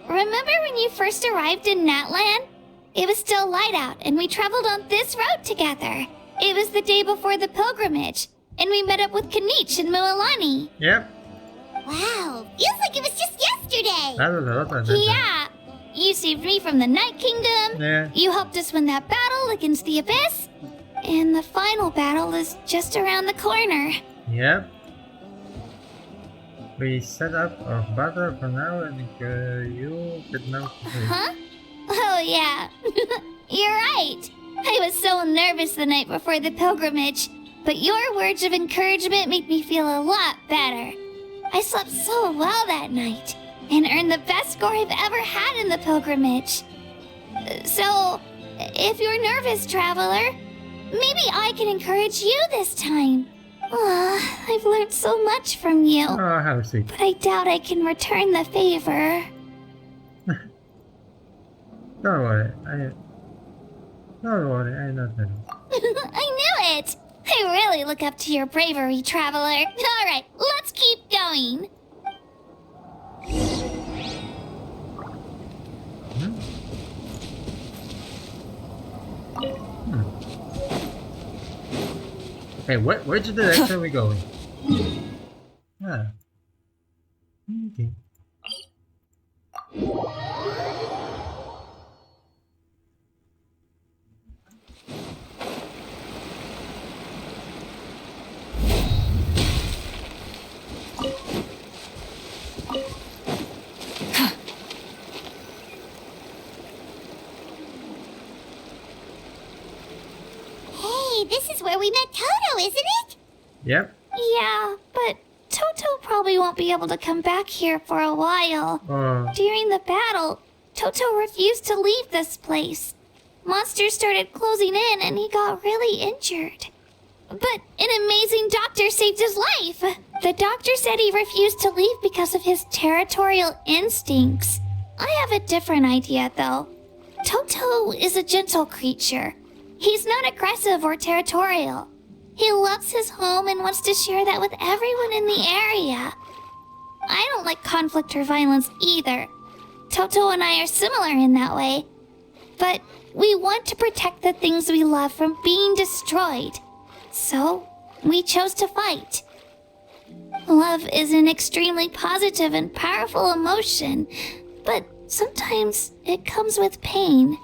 remember Remember when you first arrived in Natlan? It was still light out, and we traveled on this road together. It was the day before the pilgrimage, and we met up with Kanich and Mualani. Yep. Wow, feels like it was just yesterday. That was a lot of adventure. Yeah, you saved me from the Night Kingdom. Yeah. You helped us win that battle against the Abyss. And the final battle is just around the corner. Yep. We set up our battle for now and you could now play. Huh? Oh, yeah. You're right. I was so nervous the night before the pilgrimage, but your words of encouragement made me feel a lot better. I slept so well that night and earned the best score I've ever had in the pilgrimage. So, if you're nervous, traveler, maybe I can encourage you this time. I've learned so much from you, Oh, how sweet. but I doubt I can return the favor. Don't worry, I'm not nervous. I knew it! I really look up to your bravery, traveler. Alright, let's keep going. Hey, which direction are we going? Ah. Okay. Hey, this is where we met Toto, isn't it? Yep. Yeah, but Toto probably won't be able to come back here for a while. Oh. During the battle, Toto refused to leave this place. Monsters started closing in and he got really injured. But an amazing doctor saved his life. The doctor said he refused to leave because of his territorial instincts. I have a different idea, though. Toto is a gentle creature. He's not aggressive or territorial. He loves his home and wants to share that with everyone in the area. I don't like conflict or violence either. Toto and I are similar in that way. But we want to protect the things we love from being destroyed. So, we chose to fight. Love is an extremely positive and powerful emotion, but sometimes it comes with pain.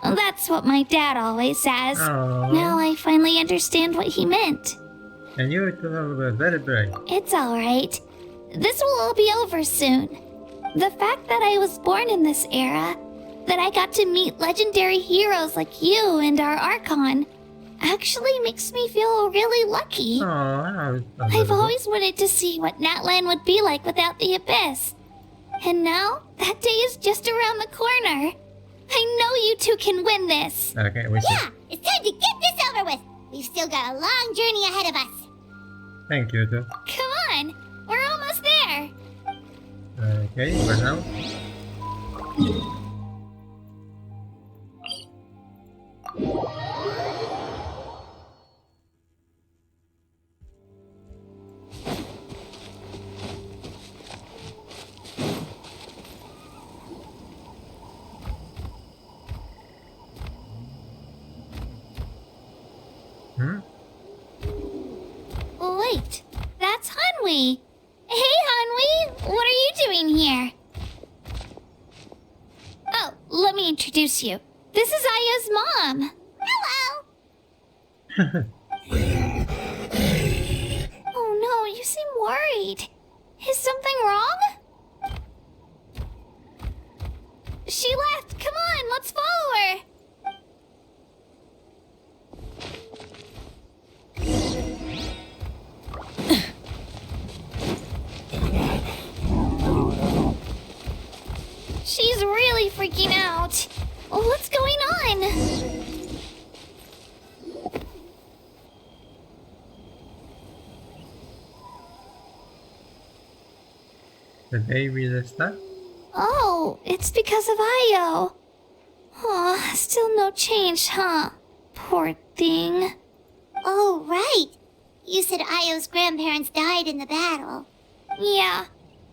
That's what my dad always says. Aww. Now I finally understand what he meant. And you two are very brave. It's alright. This will all be over soon. The fact that I was born in this era, that I got to meet legendary heroes like you and our Archon, actually makes me feel really lucky. I've always wanted to see what Natlan would be like without the Abyss. And now, that day is just around the corner. I know you two can win this. Okay, we see. Yeah, it's time to get this over with. We've still got a long journey ahead of us. Thank you too. Come on, we're almost there. Okay, for now. Wait, that's Hanwi. Hey, Hanwi, what are you doing here? Oh, let me introduce you. This is Aya's mom. Hello. Oh no, you seem worried. Is something wrong? She left. Come on, let's follow her. She's really freaking out. What's going on? The day we start? Oh, it's because of Io. Aw, still no change, huh? Poor thing. Oh, right. You said Io's grandparents died in the battle. Yeah.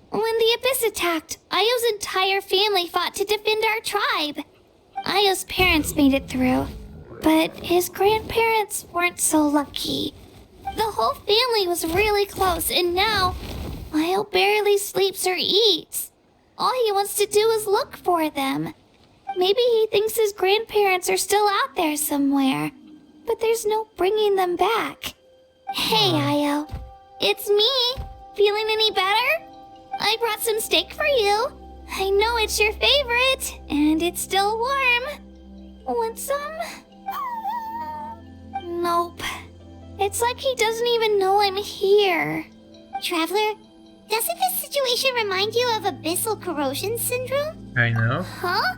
When the Abyss attacked, Io's entire family fought to defend our tribe. Io's parents made it through, but his grandparents weren't so lucky. The whole family was really close, and now Io barely sleeps or eats. All he wants to do is look for them. Maybe he thinks his grandparents are still out there somewhere, but there's no bringing them back. Hey, Io. It's me. Feeling any better? I brought some steak for you. I know it's your favorite, and it's still warm. Want some? Nope. It's like he doesn't even know I'm here. Traveler, doesn't this situation remind you of abyssal corrosion syndrome? I know. Huh?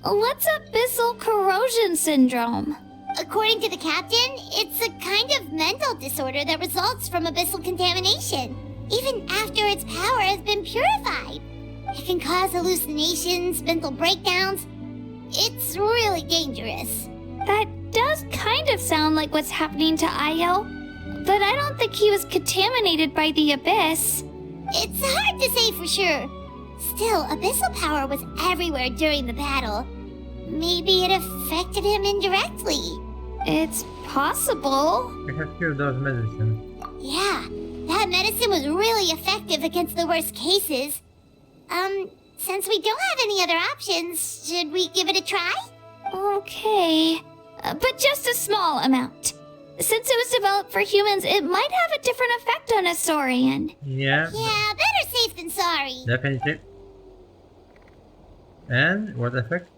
What's abyssal corrosion syndrome? According to the captain, it's a kind of mental disorder that results from abyssal contamination. Even after its power has been purified. It can cause hallucinations, mental breakdowns. It's really dangerous. That does kind of sound like what's happening to Io, but I don't think he was contaminated by the Abyss. It's hard to say for sure. Still, abyssal power was everywhere during the battle. Maybe it affected him indirectly. It's possible. I have cured those medicine. Yeah, that medicine was really effective against the worst cases. Since we don't have any other options, should we give it a try? Okay, but just a small amount. Since it was developed for humans, it might have a different effect on a Saurian. Yeah. Yeah, better safe than sorry. Definitely. And what effect?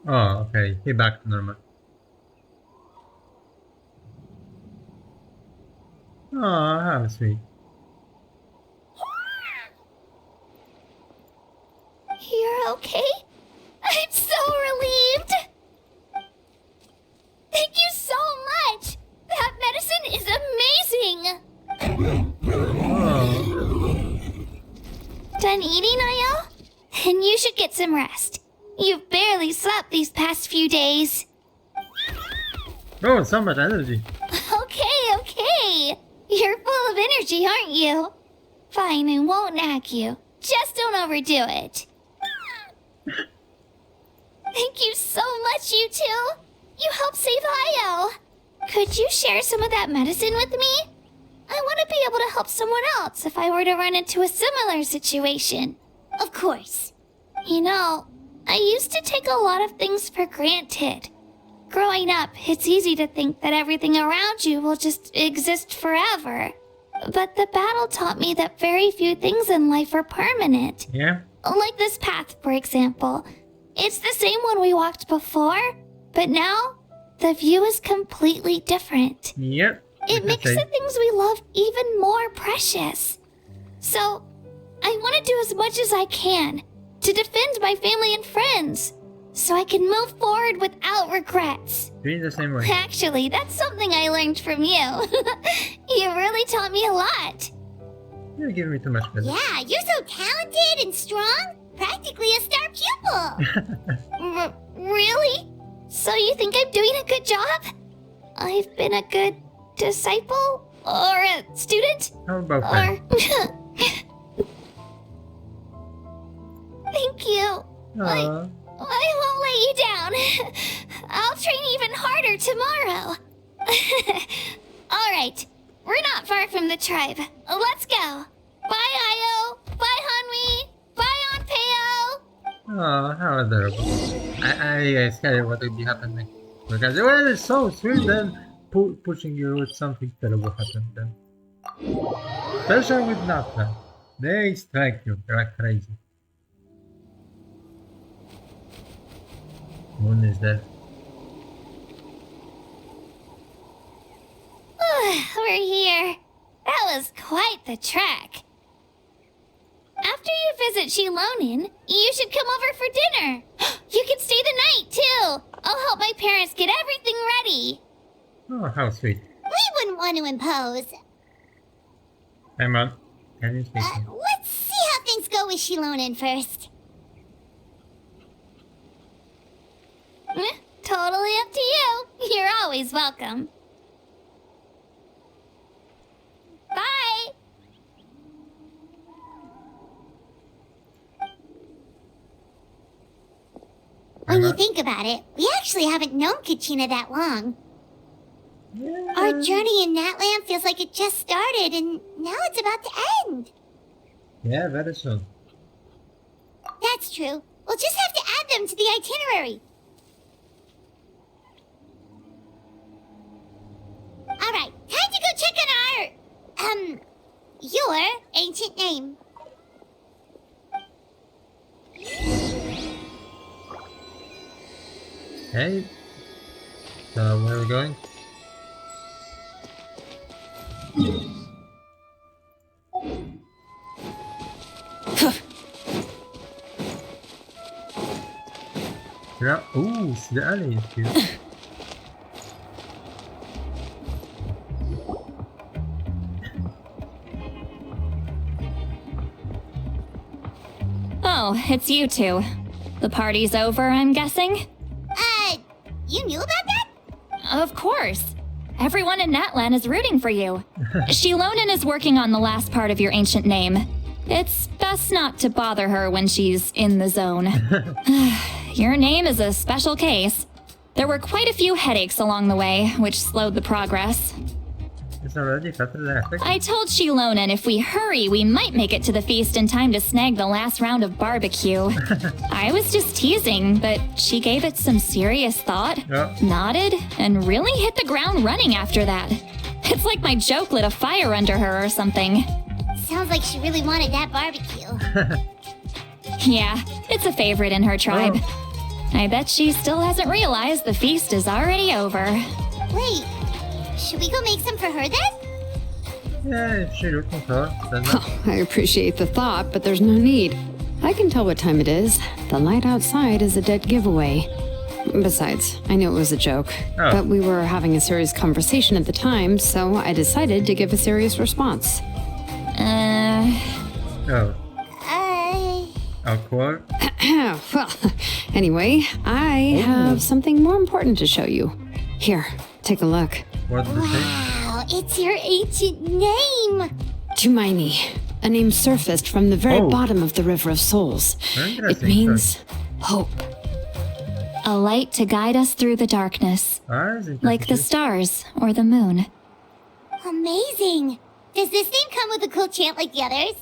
Oh, okay. He back to normal. Oh, how sweet. You're okay? I'm so relieved! Thank you so much! That medicine is amazing! Done eating, Io? Then you should get some rest. You've barely slept these past few days. Oh, so much energy. Okay. You're full of energy, aren't you? Fine, I won't nag you. Just don't overdo it. Thank you so much, you two. You helped save Io. Could you share some of that medicine with me? I want to be able to help someone else if I were to run into a similar situation. Of course. You know, I used to take a lot of things for granted. Growing up, it's easy to think that everything around you will just exist forever. But the battle taught me that very few things in life are permanent. Yeah? Like this path, for example. It's the same one we walked before, but now the view is completely different. Yep. It makes the things we love even more precious. So, I want to do as much as I can to defend my family and friends, so I can move forward without regrets. Doing the same way. Actually, that's something I learned from you. You really taught me a lot. You're giving me too much credit. Yeah, you're so talented and strong. Practically a star pupil. Really? So you think I'm doing a good job? I've been a good disciple? Or a student? How about that? Or... Thank you. I won't let you down. I'll train even harder tomorrow. Alright, we're not far from the tribe. Let's go. Bye, Io. Bye, Hanwi. Bye, Onpeo. Oh, how adorable. I scared what would be happening. Because it was so sweet, then pushing you with something terrible happened then. Especially with Nafta. They strike you like crazy. Moon is dead. We're here. That was quite the trek. After you visit Shilonin, you should come over for dinner. You can stay the night, too. I'll help my parents get everything ready. Oh, how sweet. We wouldn't want to impose. Hey, Mom. Can you speak? Let's see how things go with Shilonin first. Totally up to you. You're always welcome. you think about it, we actually haven't known Kachina that long. Yeah. Our journey in Natland feels like it just started, and now it's about to end. Yeah, very soon. That's true. We'll just have to add them to the itinerary. Alright, time to go check on our, your ancient name. Okay. So, where are we going? Yeah. Ooh, the alley is cute. Oh, it's you two. The party's over, I'm guessing? You knew about that? Of course. Everyone in Natlan is rooting for you. Shilonen is working on the last part of your ancient name. It's best not to bother her when she's in the zone. Your name is a special case. There were quite a few headaches along the way, which slowed the progress. It's already better than expected. I told Shilonen if we hurry, we might make it to the feast in time to snag the last round of barbecue. I was just teasing, but she gave it some serious thought, nodded, and really hit the ground running after that. It's like my joke lit a fire under her or something. Sounds like she really wanted that barbecue. Yeah, it's a favorite in her tribe. I bet she still hasn't realized the feast is already over. Wait, should we go make some for her then? Yeah, if she's looking for it, then I appreciate the thought, but there's no need. I can tell what time it is. The light outside is a dead giveaway. Besides, I knew it was a joke, but we were having a serious conversation at the time, so I decided to give a serious response. Awkward. Well, anyway, I have something more important to show you. Here, take a look. What does it say? Wow, it's your ancient name! Tumaini, a name surfaced from the very bottom of the River of Souls. It means hope. A light to guide us through the darkness. Like the stars or the moon. Amazing! Does this name come with a cool chant like the others?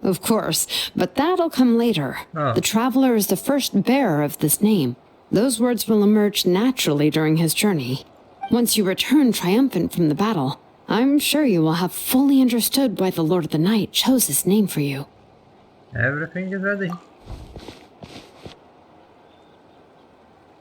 Of course, but that'll come later. The Traveler is the first bearer of this name. Those words will emerge naturally during his journey. Once you return triumphant from the battle, I'm sure you will have fully understood why the Lord of the Night chose this name for you. Everything is ready.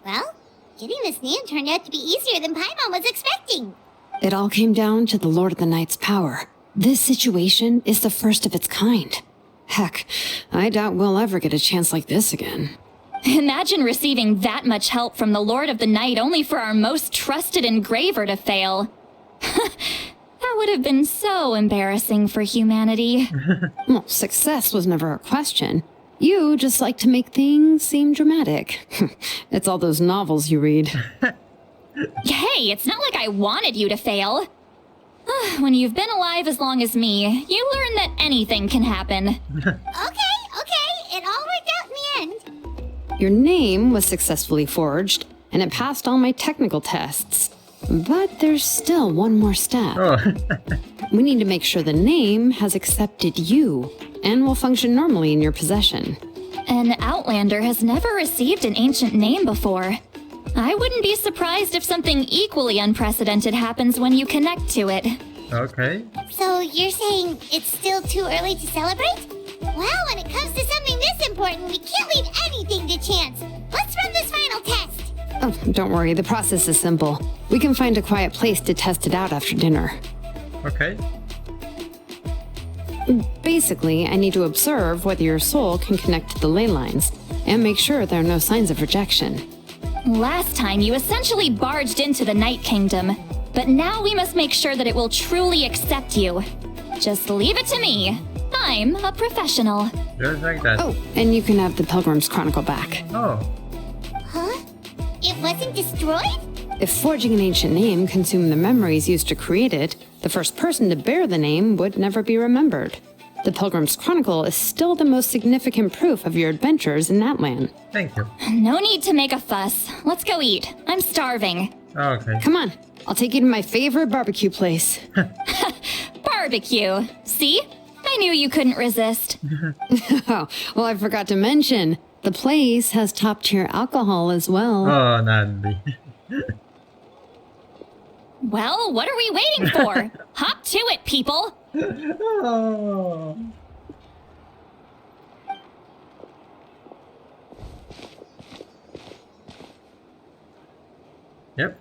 Well, getting this name turned out to be easier than Paimon was expecting. It all came down to the Lord of the Night's power. This situation is the first of its kind. Heck, I doubt we'll ever get a chance like this again. Imagine receiving that much help from the Lord of the Night only for our most trusted engraver to fail. That would have been so embarrassing for humanity. Well, success was never a question. You just like to make things seem dramatic. It's all those novels you read. Hey, it's not like I wanted you to fail. When you've been alive as long as me, you learn that anything can happen. Okay, it all worked out in the end. Your name was successfully forged, and it passed all my technical tests. But there's still one more step. We need to make sure the name has accepted you, and will function normally in your possession. An Outlander has never received an ancient name before. I wouldn't be surprised if something equally unprecedented happens when you connect to it. Okay. So you're saying it's still too early to celebrate? Well, when it comes to something this important, we can't leave anything to chance. Let's run this final test. Oh, don't worry, the process is simple. We can find a quiet place to test it out after dinner. Okay. Basically, I need to observe whether your soul can connect to the ley lines, and make sure there are no signs of rejection. Last time, you essentially barged into the Night Kingdom, but now we must make sure that it will truly accept you. Just leave it to me. I'm a professional. Just like that. Oh, and you can have the Pilgrim's Chronicle back. Oh. Huh? It wasn't destroyed? If forging an ancient name consumed the memories used to create it, the first person to bear the name would never be remembered. The Pilgrim's Chronicle is still the most significant proof of your adventures in that land. Thank you. No need to make a fuss. Let's go eat. I'm starving. Okay. Come on, I'll take you to my favorite barbecue place. Barbecue. See? I knew you couldn't resist. Oh, well, I forgot to mention, the place has top-tier alcohol as well. Oh, Nandi. Well, what are we waiting for? Hop to it, people! Oh. Yep.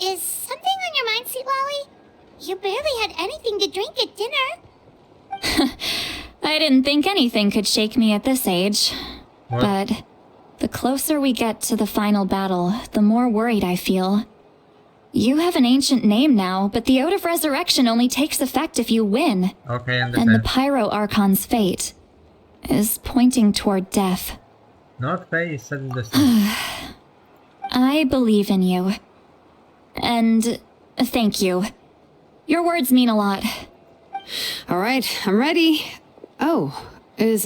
Is something on your mind, Sweet Lolly? You barely had anything to drink at dinner. I didn't think anything could shake me at this age. What? But the closer we get to the final battle, the more worried I feel. You have an ancient name now, but the Oath of Resurrection only takes effect if you win. Okay, And the understand. Pyro Archon's fate is pointing toward death. Not face, set in the sun. I believe in you. And thank you. Your words mean a lot. All right, I'm ready. Oh, is,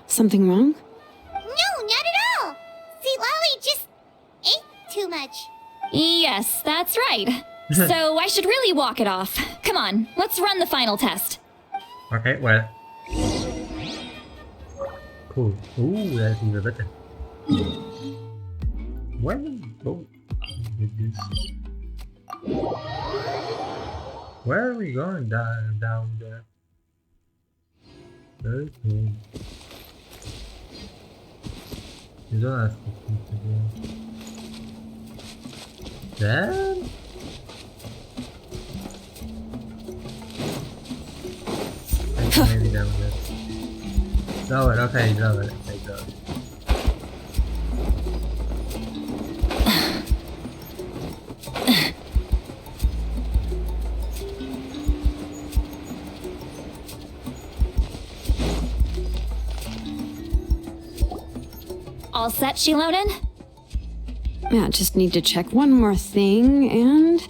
something wrong? No, not at all. Sweet Lolly just ate too much. Yes, that's right. So I should really walk it off. Come on, let's run the final test. Okay, well. Cool. Ooh, that's even better. Where we go with this? Where are we going down there? Okay. You don't ask me to go. Then? Maybe down there. Lower, okay, lower, okay, lower. All set, Shilonen? Yeah, just need to check one more thing, and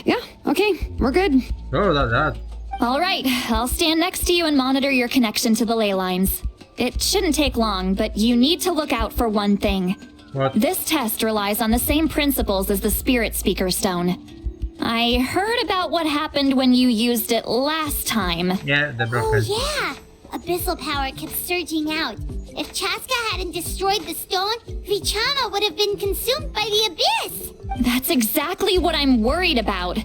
yeah, okay, we're good. Oh, that. All right, I'll stand next to you and monitor your connection to the ley lines. It shouldn't take long, but you need to look out for one thing. What? This test relies on the same principles as the Spirit Speaker Stone. I heard about what happened when you used it last time. Yeah, the Oh, broken. yeah. Abyssal power kept surging out. If Chaska hadn't destroyed the stone, Vichama would have been consumed by the abyss. That's exactly what I'm worried about.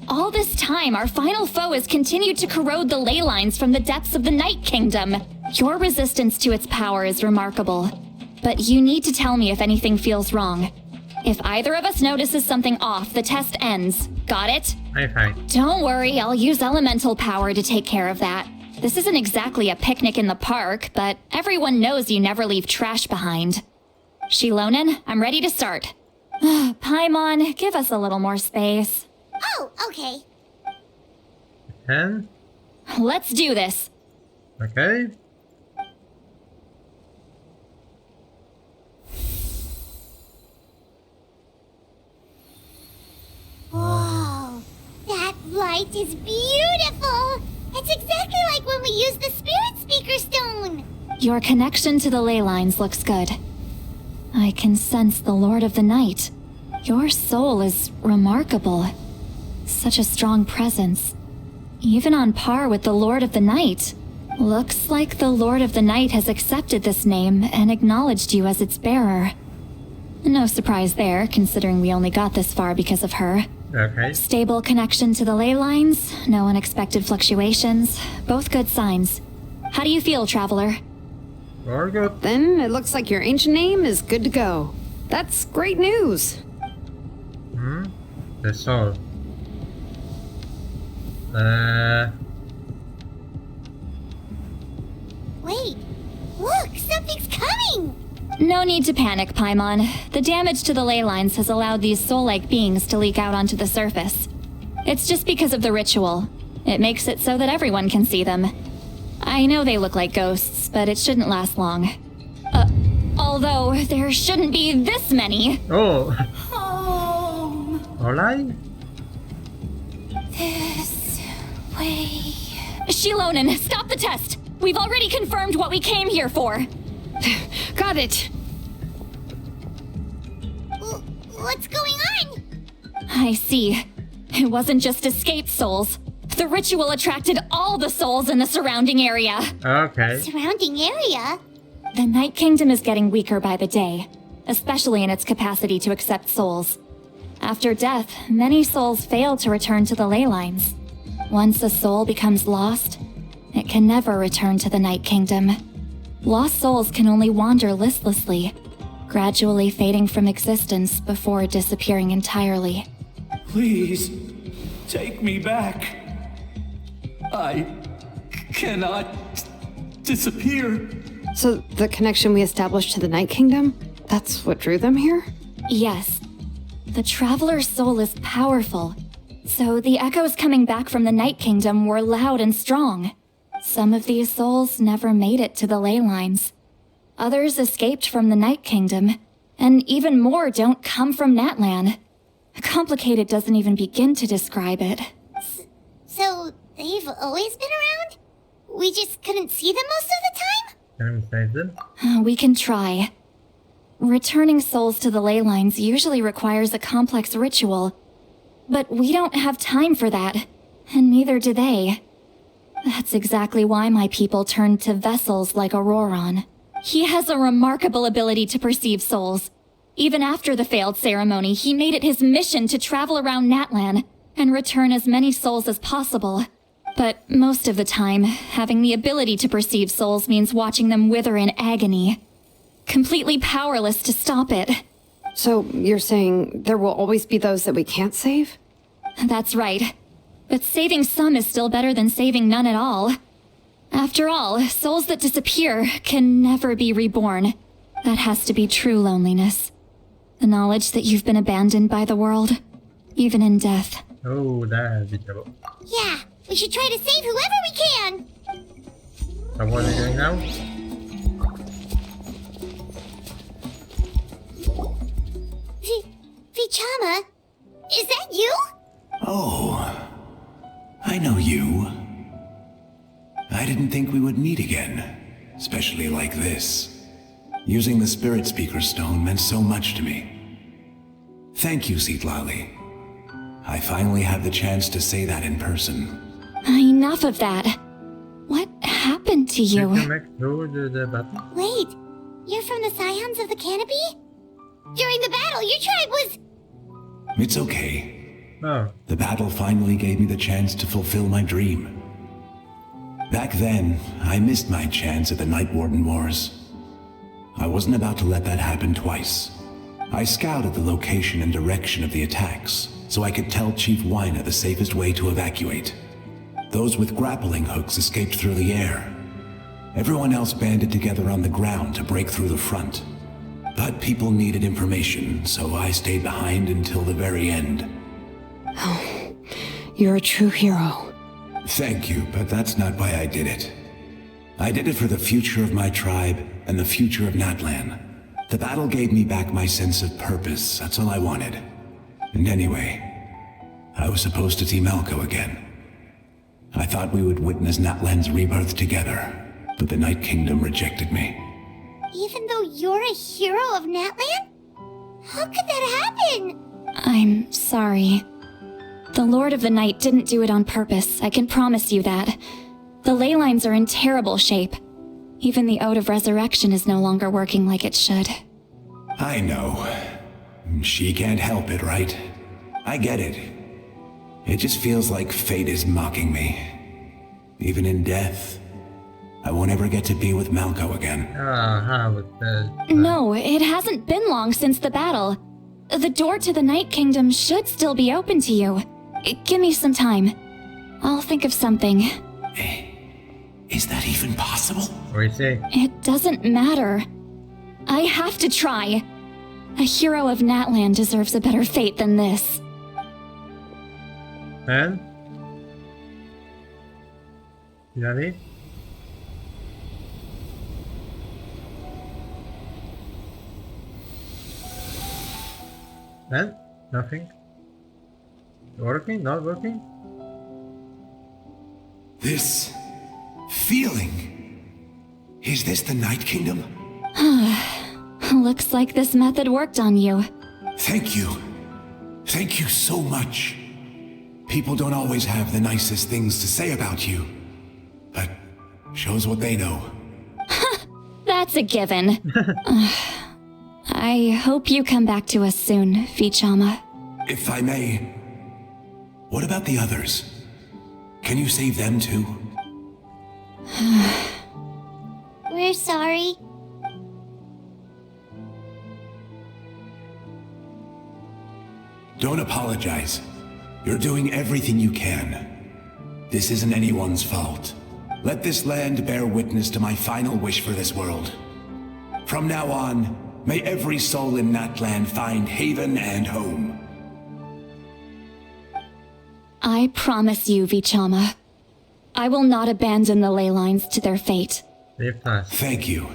All this time, our final foe has continued to corrode the ley lines from the depths of the Night Kingdom. Your resistance to its power is remarkable. But you need to tell me if anything feels wrong. If either of us notices something off, the test ends. Got it? I'm fine. Don't worry, I'll use elemental power to take care of that. This isn't exactly a picnic in the park, but everyone knows you never leave trash behind. Shilonen, I'm ready to start. Paimon, give us a little more space. Oh, okay. And? Let's do this. Okay. Whoa, that light is beautiful. It's exactly like when we used the Spirit Speaker Stone. Your connection to the ley lines looks good. I can sense the Lord of the Night. Your soul is remarkable. Such a strong presence. Even on par with the Lord of the Night. Looks like the Lord of the Night has accepted this name and acknowledged you as its bearer. No surprise there, considering we only got this far because of her. Okay. Stable connection to the ley lines, no unexpected fluctuations, both good signs. How do you feel, Traveler? We're good. Then it looks like your ancient name is good to go. That's great news. The soul. Wait, look, something's coming. No need to panic, Paimon. The damage to the ley lines has allowed these soul-like beings to leak out onto the surface. It's just because of the ritual. It makes it so that everyone can see them. I know they look like ghosts, but it shouldn't last long. Although there shouldn't be this many. Oh. Alright? This way. Shilonen, stop the test! We've already confirmed what we came here for. Got it. What's going on? I see. It wasn't just escaped souls. The ritual attracted all the souls in the surrounding area. Okay. Surrounding area? The Night Kingdom is getting weaker by the day, especially in its capacity to accept souls. After death, many souls fail to return to the ley lines. Once a soul becomes lost, it can never return to the Night Kingdom. Lost souls can only wander listlessly, gradually fading from existence before disappearing entirely. Please, take me back. I cannot disappear. So the connection we established to the Night Kingdom, that's what drew them here? Yes. The Traveler's soul is powerful, so the echoes coming back from the Night Kingdom were loud and strong. Some of these souls never made it to the ley lines. Others escaped from the Night Kingdom, and even more don't come from Natlan. Complicated doesn't even begin to describe it. So, they've always been around? We just couldn't see them most of the time? Can we save them? We can try. Returning souls to the ley lines usually requires a complex ritual, but we don't have time for that, and neither do they. That's exactly why my people turned to vessels like Auroron. He has a remarkable ability to perceive souls. Even after the failed ceremony, he made it his mission to travel around Natlan and return as many souls as possible. But most of the time, having the ability to perceive souls means watching them wither in agony. Completely powerless to stop it. So you're saying there will always be those that we can't save? That's right. But saving some is still better than saving none at all. After all, souls that disappear can never be reborn. That has to be true loneliness. The knowledge that you've been abandoned by the world, even in death. Oh, that'd be trouble. Yeah, we should try to save whoever we can! So what are we doing now? Vichama? Is that you? Oh, I know you. I didn't think we would meet again, especially like this. Using the Spirit Speaker Stone meant so much to me. Thank you, Citlali. I finally had the chance to say that in person. Enough of that. What happened to Did you you? make through the battle? Wait, you're from the Scions of the Canopy? During the battle, your tribe was... It's okay. Oh, The battle finally gave me the chance to fulfill my dream. Back then, I missed my chance at the Night Warden Wars. I wasn't about to let that happen twice. I scouted the location and direction of the attacks, so I could tell Chief Wyna the safest way to evacuate. Those with grappling hooks escaped through the air. Everyone else banded together on the ground to break through the front. But people needed information, so I stayed behind until the very end. You're a true hero. Thank you, but that's not why I did it. I did it for the future of my tribe and the future of Natlan. The battle gave me back my sense of purpose, that's all I wanted. And anyway, I was supposed to see Malco again. I thought we would witness Natlan's rebirth together, but the Night Kingdom rejected me. Even though you're a hero of Natlan? How could that happen? I'm sorry. The Lord of the Night didn't do it on purpose, I can promise you that. The ley lines are in terrible shape. Even the Ode of Resurrection is no longer working like it should. I know. She can't help it, right? I get it. It just feels like fate is mocking me. Even in death, I won't ever get to be with Malco again. how with the... No, it hasn't been long since the battle. The door to the Night Kingdom should still be open to you. Give me some time. I'll think of something. Is that even possible? What do you say? It doesn't matter. I have to try. A hero of Natlan deserves a better fate than this. And? You ready? And? Nothing? Working? Not working? This feeling. Is this the Night Kingdom? Looks like this method worked on you. Thank you. Thank you so much. People don't always have the nicest things to say about you, but shows what they know. That's a given. I hope you come back to us soon, Vichama. If I may, what about the others? Can you save them too? We're sorry. Don't apologize. You're doing everything you can. This isn't anyone's fault. Let this land bear witness to my final wish for this world. From now on, may every soul in Natland find haven and home. I promise you, Vichama. I will not abandon the ley lines to their fate. They passed. Thank you.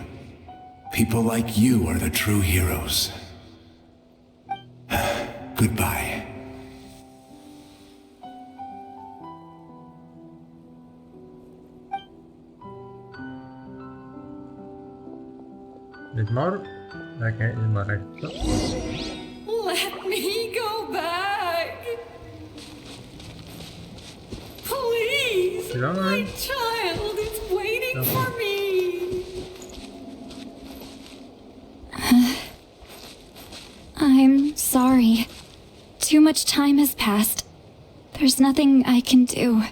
People like you are the true heroes. Goodbye. There's more? Okay, there's more. Right. Let me go back. Please. You don't My mind? child is waiting for me. I'm sorry. Too much time has passed. There's nothing I can do.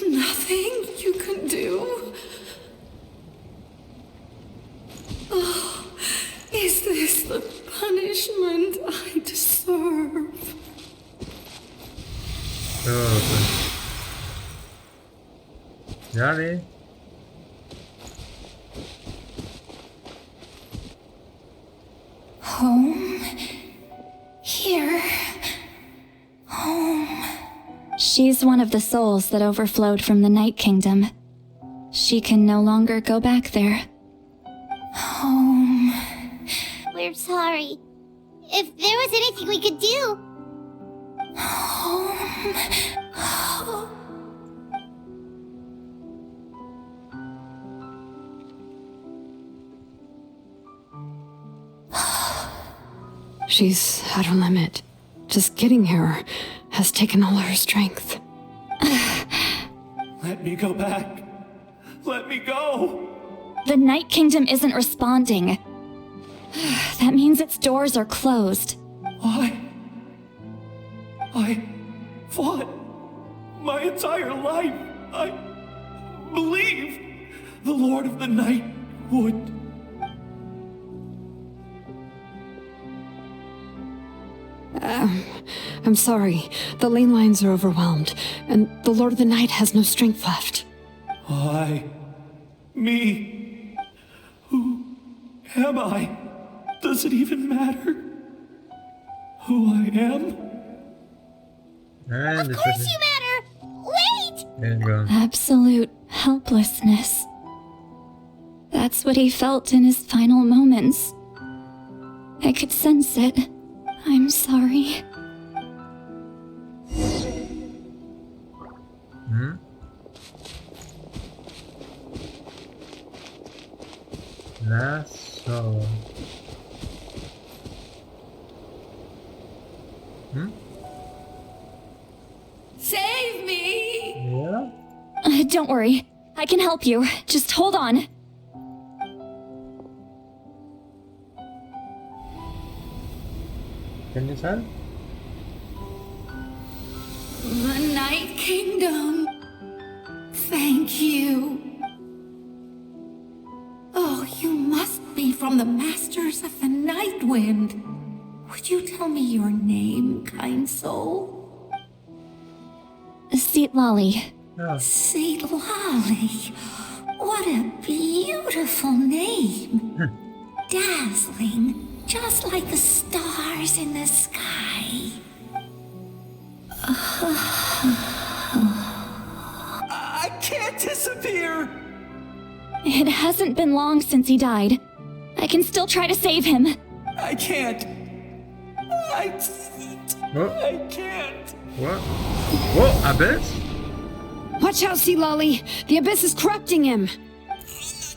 Nothing you can do? Oh, is this the punishment I deserve? Okay. Johnny? Home? Here? Home? She's one of the souls that overflowed from the Night Kingdom. She can no longer go back there. Home. We're sorry. If there was anything we could do. Home. She's at her limit. Just getting here has taken all her strength. Let me go back. Let me go. The Night Kingdom isn't responding. That means its doors are closed. Why? I fought my entire life. I believed the Lord of the Night would. I'm sorry. The ley lines are overwhelmed, and the Lord of the Night has no strength left. Why? Me? Who am I? Does it even matter who I am? And Of course you matter! Wait! And gone. Absolute helplessness. That's what he felt in his final moments. I could sense it. I'm sorry. Hmm? Last soul. Hmm? Save me! Yeah? Don't worry. I can help you. Just hold on. Can you tell? The Night Kingdom. Thank you. Oh, you must be from the Masters of the Night Wind. Would you tell me your name, kind soul? Seat Lolly. Oh. Saint Lolly. What a beautiful name. Dazzling, just like the stars in the sky. I can't disappear! It hasn't been long since he died. I can still try to save him. I can't. Oh. I can't. What? Whoa, Abyss? Watch out, Sea Lolly! The Abyss is corrupting him!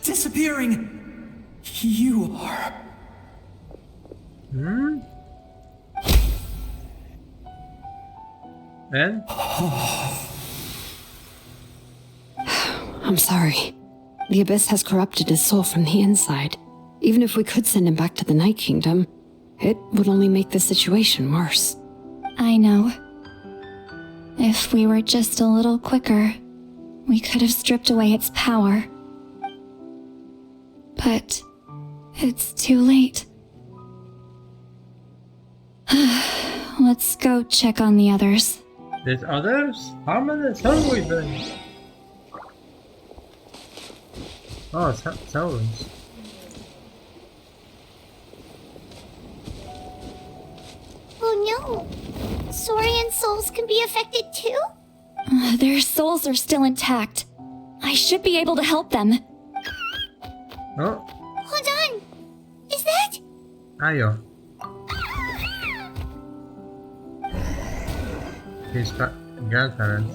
Disappearing. You are. Hmm? And? I'm sorry. The Abyss has corrupted his soul from the inside. Even if we could send him back to the Night Kingdom, it would only make the situation worse. I know. If we were just a little quicker, we could have stripped away its power. But it's too late. Let's go check on the others. There's others? How many? So we been? Oh, souls. Oh no! Saurian souls can be affected too? Their souls are still intact. I should be able to help them. Oh, Hold on! Is that? Ayo. His grandparents.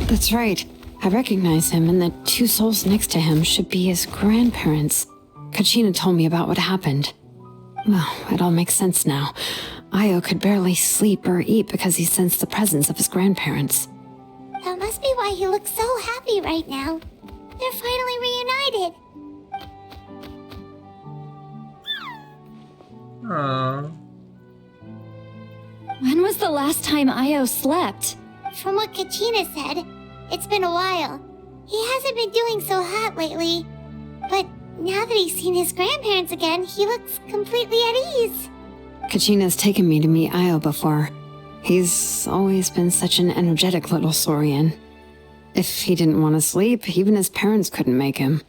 That's right. I recognize him, and the two souls next to him should be his grandparents. Kachina told me about what happened. Well, it all makes sense now. Io could barely sleep or eat because he sensed the presence of his grandparents. That must be why he looks so happy right now. They're finally reunited. Aww. When was the last time Io slept? From what Kachina said, it's been a while. He hasn't been doing so hot lately. But now that he's seen his grandparents again, he looks completely at ease. Kachina's taken me to meet Io before. He's always been such an energetic little Saurian. If he didn't want to sleep, even his parents couldn't make him.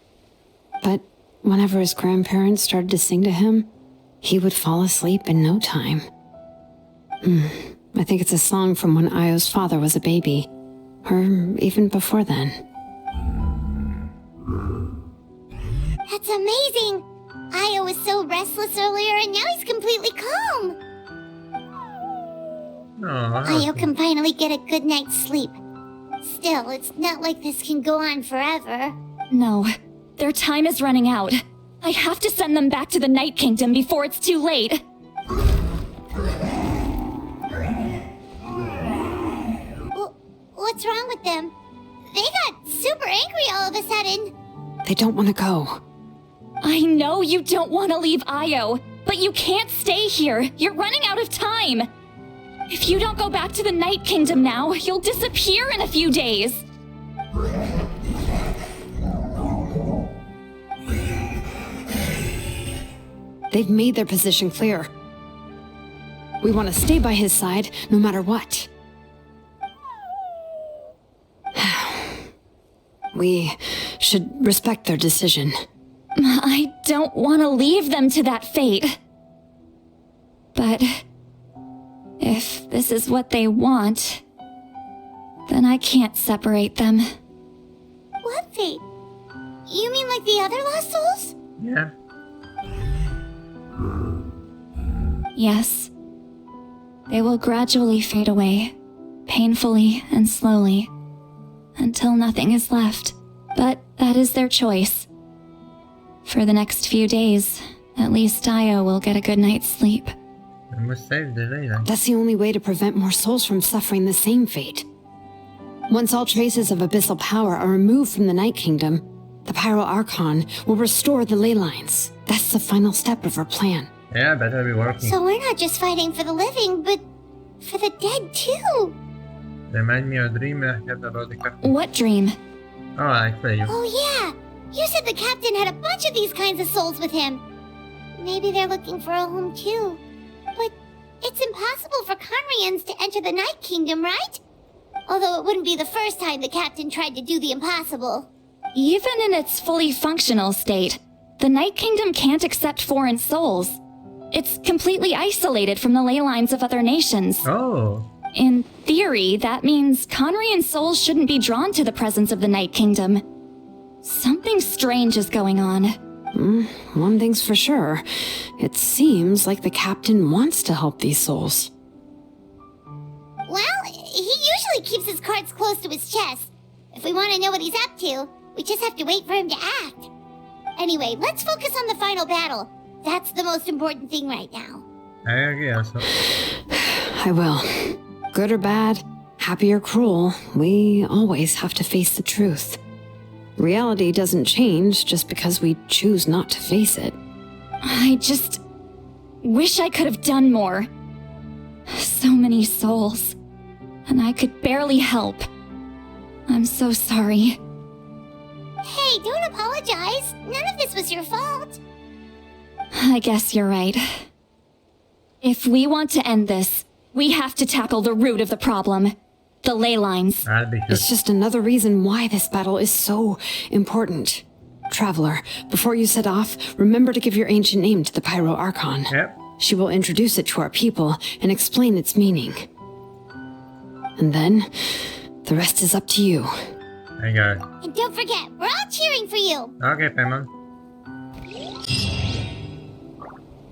But whenever his grandparents started to sing to him, he would fall asleep in no time. I think it's a song from when Io's father was a baby, or even before then. That's amazing! Io was so restless earlier and now he's completely calm. Io can finally get a good night's sleep. Still, it's not like this can go on forever. No, their time is running out. I have to send them back to the Night Kingdom before it's too late. What's wrong with them? They got super angry all of a sudden. They don't want to go. I know you don't want to leave Io, but you can't stay here. You're running out of time. If you don't go back to the Night Kingdom now, you'll disappear in a few days. They've made their position clear. We want to stay by his side, no matter what. We should respect their decision. I don't want to leave them to that fate. But if this is what they want, then I can't separate them. What fate? You mean like the other lost souls? Yeah. Yes. They will gradually fade away, painfully and slowly, until nothing is left. But that is their choice. For the next few days, at least Io will get a good night's sleep. We must save the lady. That's the only way to prevent more souls from suffering the same fate. Once all traces of abyssal power are removed from the Night Kingdom, the Pyro Archon will restore the ley lines. That's the final step of our plan. Yeah, better be working. So we're not just fighting for the living, but for the dead too. Remind me of a dream I had about the captain. What dream? Oh, actually, Oh yeah! You said the captain had a bunch of these kinds of souls with him. Maybe they're looking for a home too. But it's impossible for Conrians to enter the Night Kingdom, right? Although it wouldn't be the first time the captain tried to do the impossible. Even in its fully functional state, the Night Kingdom can't accept foreign souls. It's completely isolated from the ley lines of other nations. Oh. In theory, that means Conrian souls shouldn't be drawn to the presence of the Night Kingdom. Something strange is going on. One thing's for sure. It seems like the captain wants to help these souls. Well, he usually keeps his cards close to his chest. If we want to know what he's up to, we just have to wait for him to act. Anyway, let's focus on the final battle. That's the most important thing right now. I guess. I will. Good or bad, happy or cruel, we always have to face the truth. Reality doesn't change just because we choose not to face it. I just wish I could have done more. So many souls, and I could barely help. I'm so sorry. Hey, don't apologize. None of this was your fault. I guess you're right. If we want to end this, we have to tackle the root of the problem. The ley lines. That'd be good. It's just another reason why this battle is so important. Traveler, before you set off, remember to give your ancient name to the Pyro Archon. Yep. She will introduce it to our people and explain its meaning. And then, the rest is up to you. I got it. And don't forget, we're all cheering for you. Okay, Payman.